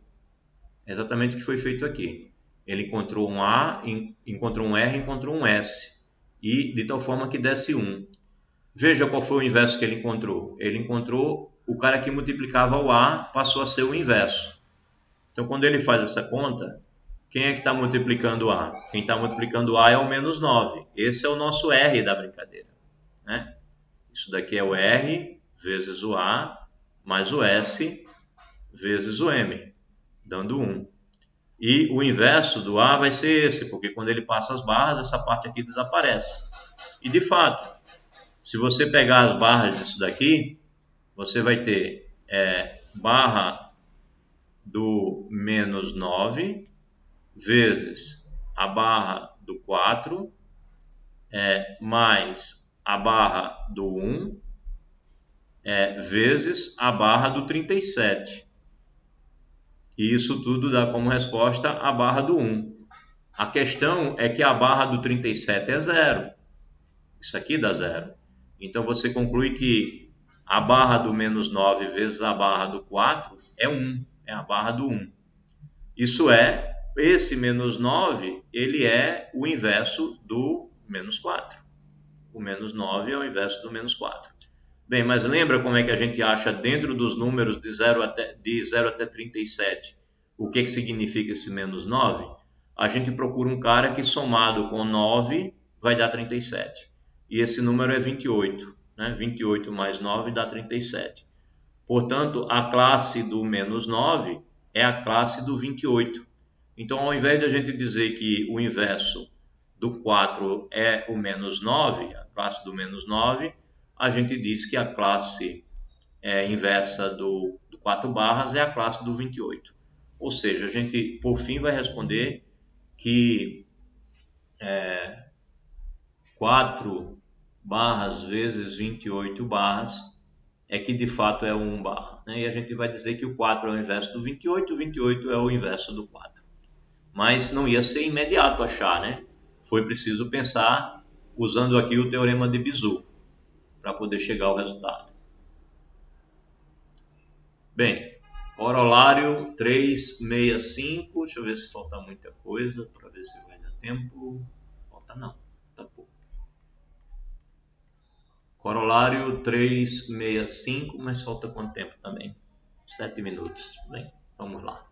Speaker 1: É exatamente o que foi feito aqui. Ele encontrou um A, encontrou um R, encontrou um S. E de tal forma que desse 1. Veja qual foi o inverso que ele encontrou. Ele encontrou o cara que multiplicava o A, passou a ser o inverso. Então, quando ele faz essa conta, quem é que está multiplicando o A? Quem está multiplicando o A é o menos 9. Esse é o nosso R da brincadeira. Né? Isso daqui é o R vezes o A, mais o S vezes o M, dando 1. E o inverso do A vai ser esse, porque quando ele passa as barras, essa parte aqui desaparece. E de fato, se você pegar as barras disso daqui, você vai ter barra do menos 9 vezes a barra do 4 mais a barra do 1 vezes a barra do 37. E isso tudo dá como resposta a barra do 1. A questão é que a barra do 37 é 0. Isso aqui dá 0. Então você conclui que a barra do menos 9 vezes a barra do 4 é 1. É a barra do 1. Isso é, esse menos 9, ele é o inverso do menos 4. O menos 9 é o inverso do menos 4. Bem, mas lembra como é que a gente acha dentro dos números de 0 até 37 o que significa esse menos 9? A gente procura um cara que somado com 9 vai dar 37. E esse número é 28. Né? 28 mais 9 dá 37. Portanto, a classe do menos 9 é a classe do 28. Então, ao invés de a gente dizer que o inverso do 4 é o menos 9, a classe do menos 9, a gente diz que a classe inversa do 4 barras é a classe do 28. Ou seja, a gente, por fim, vai responder que 4 barras vezes 28 barras é que de fato é 1 barra. Né? E a gente vai dizer que o 4 é o inverso do 28, o 28 é o inverso do 4. Mas não ia ser imediato achar, né? Foi preciso pensar usando aqui o teorema de Bezout para poder chegar ao resultado. Bem, corolário 365, deixa eu ver se falta muita coisa, para ver se vai dar tempo. Falta não, tá pouco. Corolário 365, mas falta quanto tempo também? 7 minutos. Bem, vamos lá.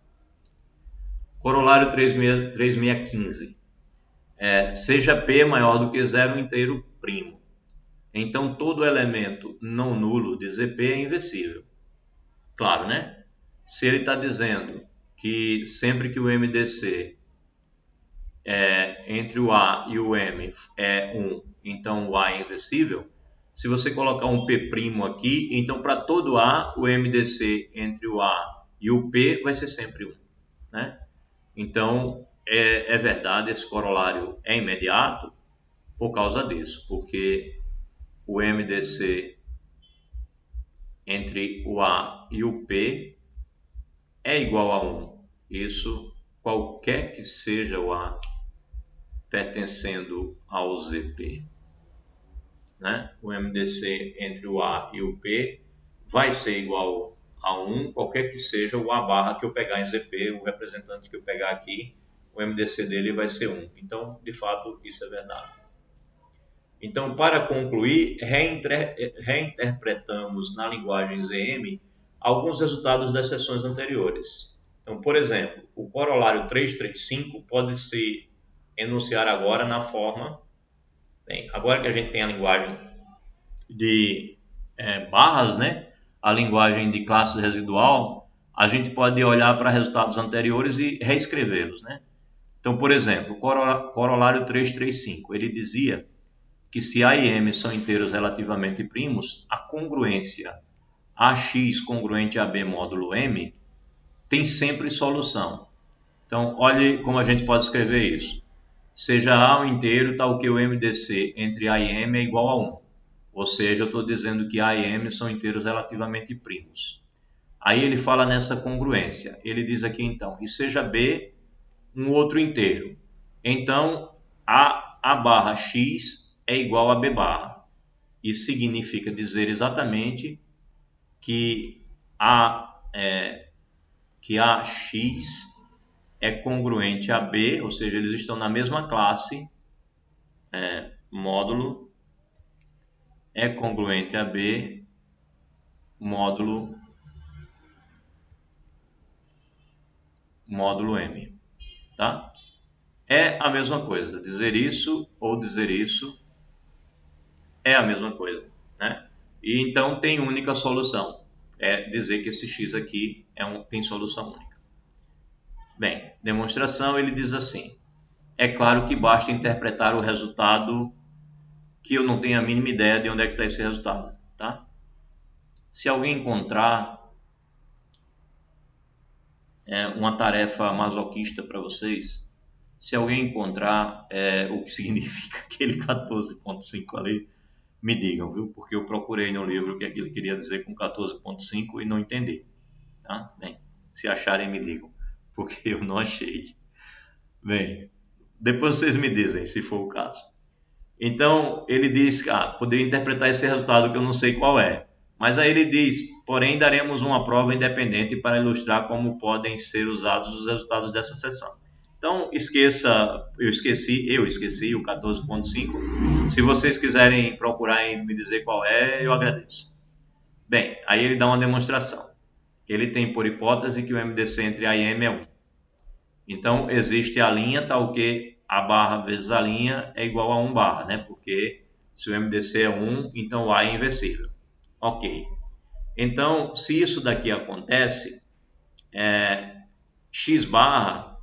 Speaker 1: Corolário 3615. Seja P maior do que zero inteiro primo. Então, todo elemento não nulo de ZP é inversível. Claro, né? Se ele está dizendo que sempre que o MDC entre o A e o M é 1, então o A é inversível. Se você colocar um P' aqui, então para todo A, o MDC entre o A e o P vai ser sempre 1. Né? Então, é verdade, esse corolário é imediato por causa disso, porque o MDC entre o A e o P é igual a 1. Isso, qualquer que seja o A pertencendo ao ZP, né? O MDC entre o A e o P vai ser igual a 1, qualquer que seja o A barra que eu pegar em ZP, o representante que eu pegar aqui, o MDC dele vai ser 1. Então, de fato, isso é verdade. Então, para concluir, reinterpretamos na linguagem ZM alguns resultados das sessões anteriores. Então, por exemplo, o corolário 335 pode se enunciar agora na forma... Bem, agora que a gente tem a linguagem de barras, né? A linguagem de classe residual, a gente pode olhar para resultados anteriores e reescrevê-los, né? Então, por exemplo, o corolário 335, ele dizia que se A e M são inteiros relativamente primos, a congruência AX congruente a B módulo M tem sempre solução. Então, olhe como a gente pode escrever isso. Seja A um inteiro, tal que o MDC entre A e M é igual a 1. Ou seja, eu estou dizendo que A e M são inteiros relativamente primos. Aí ele fala nessa congruência. Ele diz aqui então, e seja B um outro inteiro. Então, A barra X é igual a B barra. Isso significa dizer exatamente que AX é congruente a B, ou seja, eles estão na mesma classe, módulo é congruente a B, módulo M, tá? É a mesma coisa, dizer isso ou dizer isso é a mesma coisa, né? E então tem única solução, é dizer que esse x aqui tem solução única. Bem, demonstração, ele diz assim, é claro que basta interpretar o resultado que eu não tenho a mínima ideia de onde é que está esse resultado, tá? Se alguém encontrar uma tarefa masoquista para vocês, se alguém encontrar o que significa aquele 14.5 ali, me digam, viu? Porque eu procurei no livro o que ele queria dizer com 14.5 e não entendi, tá? Bem, se acharem me digam, porque eu não achei. Bem, depois vocês me dizem se for o caso. Então, ele diz que poderia interpretar esse resultado que eu não sei qual é. Mas aí ele diz, porém, daremos uma prova independente para ilustrar como podem ser usados os resultados dessa sessão. Então, eu esqueci o 14.5. Se vocês quiserem procurar e me dizer qual é, eu agradeço. Bem, aí ele dá uma demonstração. Ele tem por hipótese que o MDC entre A e M é 1. Então, existe a linha tal que A barra vezes a linha é igual a 1 barra, né? Porque se o MDC é 1, então o A é inversível. Ok. Então, se isso daqui acontece, X barra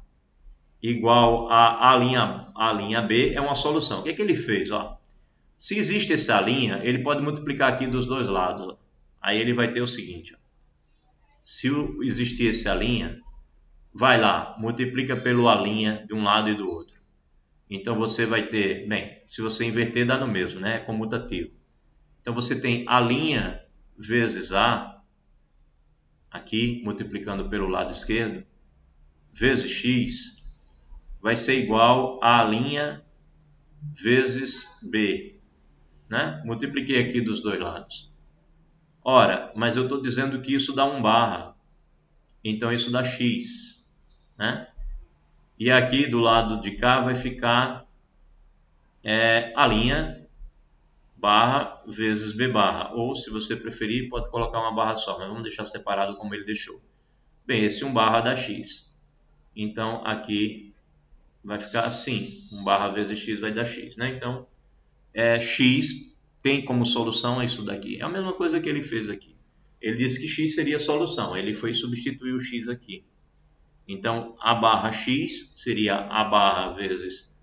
Speaker 1: igual a linha B é uma solução. O que é que ele fez? Se existe essa linha, ele pode multiplicar aqui dos dois lados. Aí ele vai ter o seguinte. Se existir essa linha, vai lá, multiplica pelo a linha de um lado e do outro. Então você vai ter, bem, se você inverter dá no mesmo, né? É comutativo. Então você tem a linha vezes A, aqui multiplicando pelo lado esquerdo, vezes X, vai ser igual a linha vezes B, né? Multipliquei aqui dos dois lados. Ora, mas eu estou dizendo que isso dá 1 barra, então isso dá X, né? E aqui do lado de cá vai ficar a linha barra vezes B barra. Ou, se você preferir, pode colocar uma barra só, mas vamos deixar separado como ele deixou. Bem, esse 1 barra dá X. Então, aqui vai ficar assim. 1 barra vezes X vai dar X, né? Então, X tem como solução isso daqui. É a mesma coisa que ele fez aqui. Ele disse que X seria a solução. Ele foi substituir o X aqui. Então, A barra X seria A barra vezes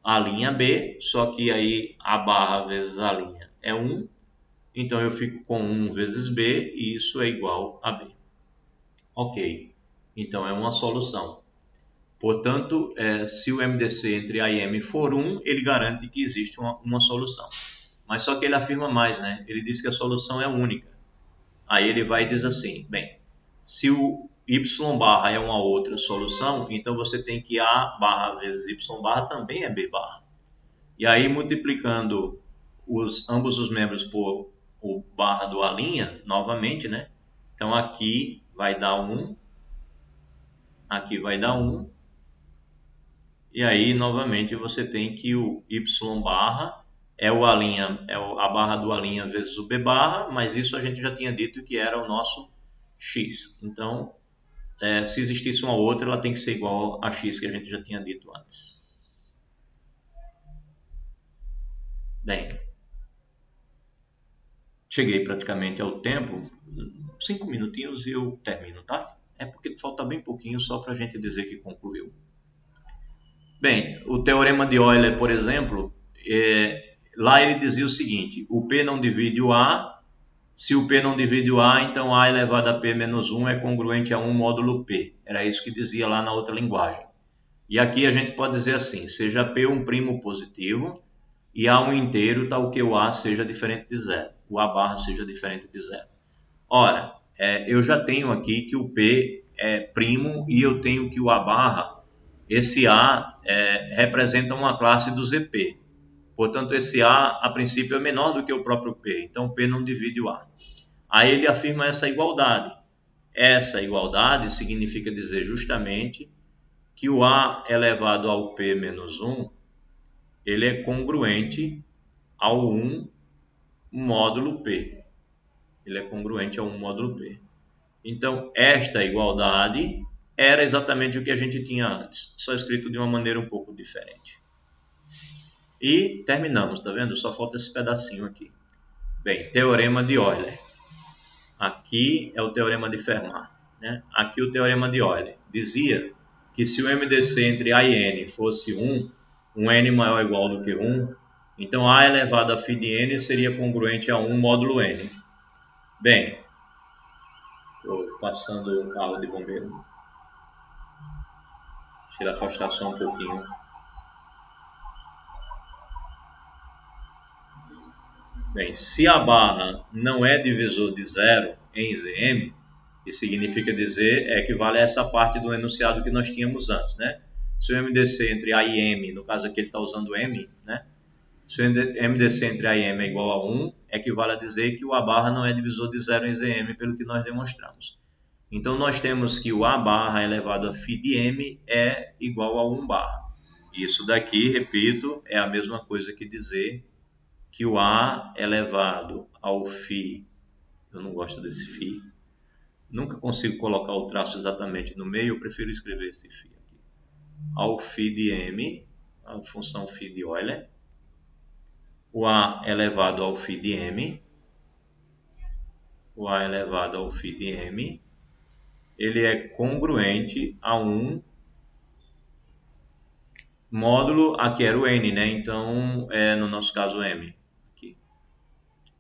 Speaker 1: a linha B, só que aí A barra vezes a linha é 1, então eu fico com 1 vezes B e isso é igual a B. Ok, então é uma solução. Portanto, se o MDC entre A e M for 1, ele garante que existe uma solução. Mas só que ele afirma mais, né? Ele diz que a solução é única. Aí ele vai e diz assim, bem, se o y barra é uma outra solução, então você tem que A barra vezes y barra também é B barra. E aí, multiplicando ambos os membros por o barra do A', novamente, né? Então, aqui vai dar 1, aqui vai dar 1. E aí, novamente, você tem que o y barra é a barra do A' vezes o B barra, mas isso a gente já tinha dito que era o nosso x. Então, se existisse uma outra, ela tem que ser igual a x que a gente já tinha dito antes. Bem, cheguei praticamente ao tempo, 5 minutinhos e eu termino, tá? É porque falta bem pouquinho só para a gente dizer que concluiu. Bem, o teorema de Euler, por exemplo, lá ele dizia o seguinte: o P não divide o A. Se o P não divide o A, então A elevado a P menos 1 é congruente a 1 módulo P. Era isso que dizia lá na outra linguagem. E aqui a gente pode dizer assim: seja P um primo positivo e A um inteiro, tal que o A seja diferente de zero. O A barra seja diferente de zero. Ora, eu já tenho aqui que o P é primo e eu tenho que o A barra, esse A representa uma classe do ZP. Portanto, esse A princípio é menor do que o próprio P, então P não divide o A. Aí ele afirma essa igualdade. Essa igualdade significa dizer justamente que o A elevado ao P menos 1, ele é congruente ao 1 módulo P. Ele é congruente a 1 módulo P. Então, esta igualdade era exatamente o que a gente tinha antes, só escrito de uma maneira um pouco diferente. E terminamos, tá vendo? Só falta esse pedacinho aqui. Bem, teorema de Euler. Aqui é o teorema de Fermat, né? Aqui o teorema de Euler dizia que se o MDC entre A e N fosse 1, um N maior ou igual do que 1, então A elevado a φ de N seria congruente a 1 módulo N. Bem, estou passando o carro de bombeiro. Deixa ele afastar só um pouquinho. Bem, se a barra não é divisor de zero em ZM, isso significa dizer, equivale a essa parte do enunciado que nós tínhamos antes, né? Se o MDC entre A e M, no caso aqui ele está usando M, né? Se o MDC entre A e M é igual a 1, equivale a dizer que o A barra não é divisor de zero em ZM, pelo que nós demonstramos. Então, nós temos que o A barra elevado a φ de M é igual a 1 barra. Isso daqui, repito, é a mesma coisa que dizer que o A elevado ao φ, eu não gosto desse φ, nunca consigo colocar o traço exatamente no meio, eu prefiro escrever esse φ aqui, ao φ de M, a função φ de Euler, o A elevado ao φ de M, o A elevado ao φ de M, ele é congruente a 1 módulo, aqui era o N, né? Então, no nosso caso, M. Aqui.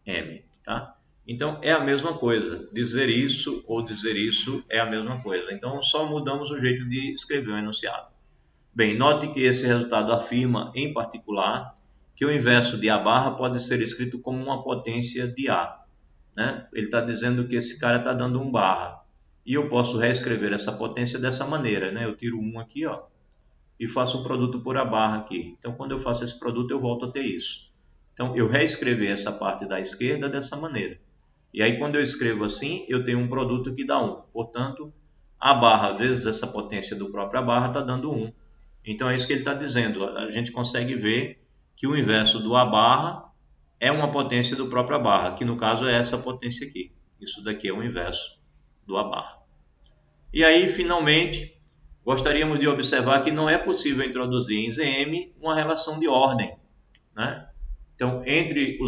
Speaker 1: M, tá? Então, é a mesma coisa. Dizer isso ou dizer isso é a mesma coisa. Então, só mudamos o jeito de escrever o enunciado. Bem, note que esse resultado afirma, em particular, que o inverso de A barra pode ser escrito como uma potência de A, né? Ele está dizendo que esse cara está dando 1 barra. E eu posso reescrever essa potência dessa maneira, né? Eu tiro 1 aqui, ó, e faço um produto por A barra aqui. Então, quando eu faço esse produto, eu volto a ter isso. Então, eu reescrevi essa parte da esquerda dessa maneira. E aí, quando eu escrevo assim, eu tenho um produto que dá 1. Portanto, A barra vezes essa potência do próprio A barra está dando 1. Então, é isso que ele está dizendo. A gente consegue ver que o inverso do A barra é uma potência do próprio A barra, que no caso é essa potência aqui. Isso daqui é o inverso do A barra. E aí, finalmente, gostaríamos de observar que não é possível introduzir em ZM uma relação de ordem, né? Então, entre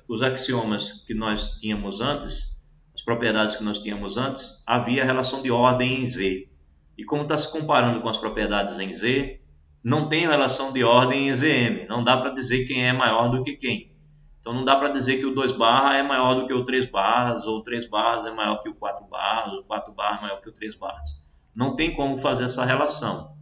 Speaker 1: os axiomas que nós tínhamos antes, as propriedades que nós tínhamos antes, havia relação de ordem em Z. E como está se comparando com as propriedades em Z, não tem relação de ordem em ZM. Não dá para dizer quem é maior do que quem. Então, não dá para dizer que o 2 barra é maior do que o 3 barras, ou o 3 barras é maior que o 4 barras, o 4 barras é maior que o 3 barras. Não tem como fazer essa relação.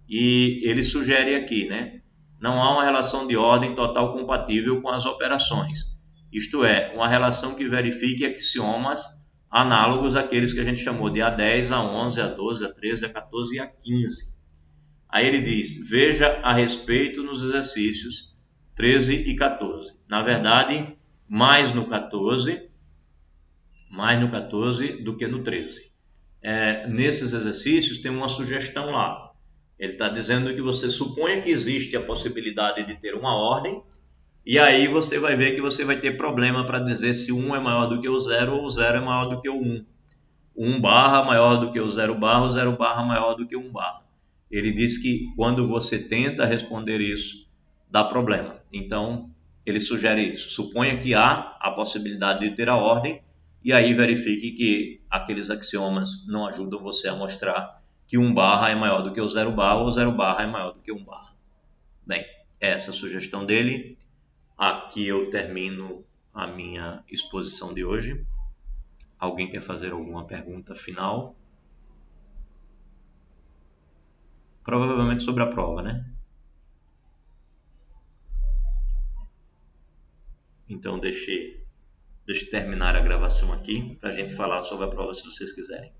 Speaker 1: E ele sugere aqui, né? Não há uma relação de ordem total compatível com as operações. Isto é, uma relação que verifique axiomas análogos àqueles que a gente chamou de A10, A11, A12, A13, A14 e A15. Aí ele diz, veja a respeito nos exercícios 13 e 14. Na verdade, mais no 14 do que no 13. Nesses exercícios tem uma sugestão lá. Ele está dizendo que você suponha que existe a possibilidade de ter uma ordem, e aí você vai ver que você vai ter problema para dizer se o 1 é maior do que o 0 ou o 0 é maior do que o 1. O 1 barra maior do que o 0 barra, o 0 barra maior do que o 1 barra. Ele diz que quando você tenta responder isso, dá problema. Então, ele sugere isso. Suponha que há a possibilidade de ter a ordem, e aí verifique que aqueles axiomas não ajudam você a mostrar que 1 barra é maior do que o 0 barra, ou o 0 barra é maior do que 1 barra. Bem, essa é a sugestão dele. Aqui eu termino a minha exposição de hoje. Alguém quer fazer alguma pergunta final? Provavelmente sobre a prova, né? Então deixe terminar a gravação aqui para a gente falar sobre a prova se vocês quiserem.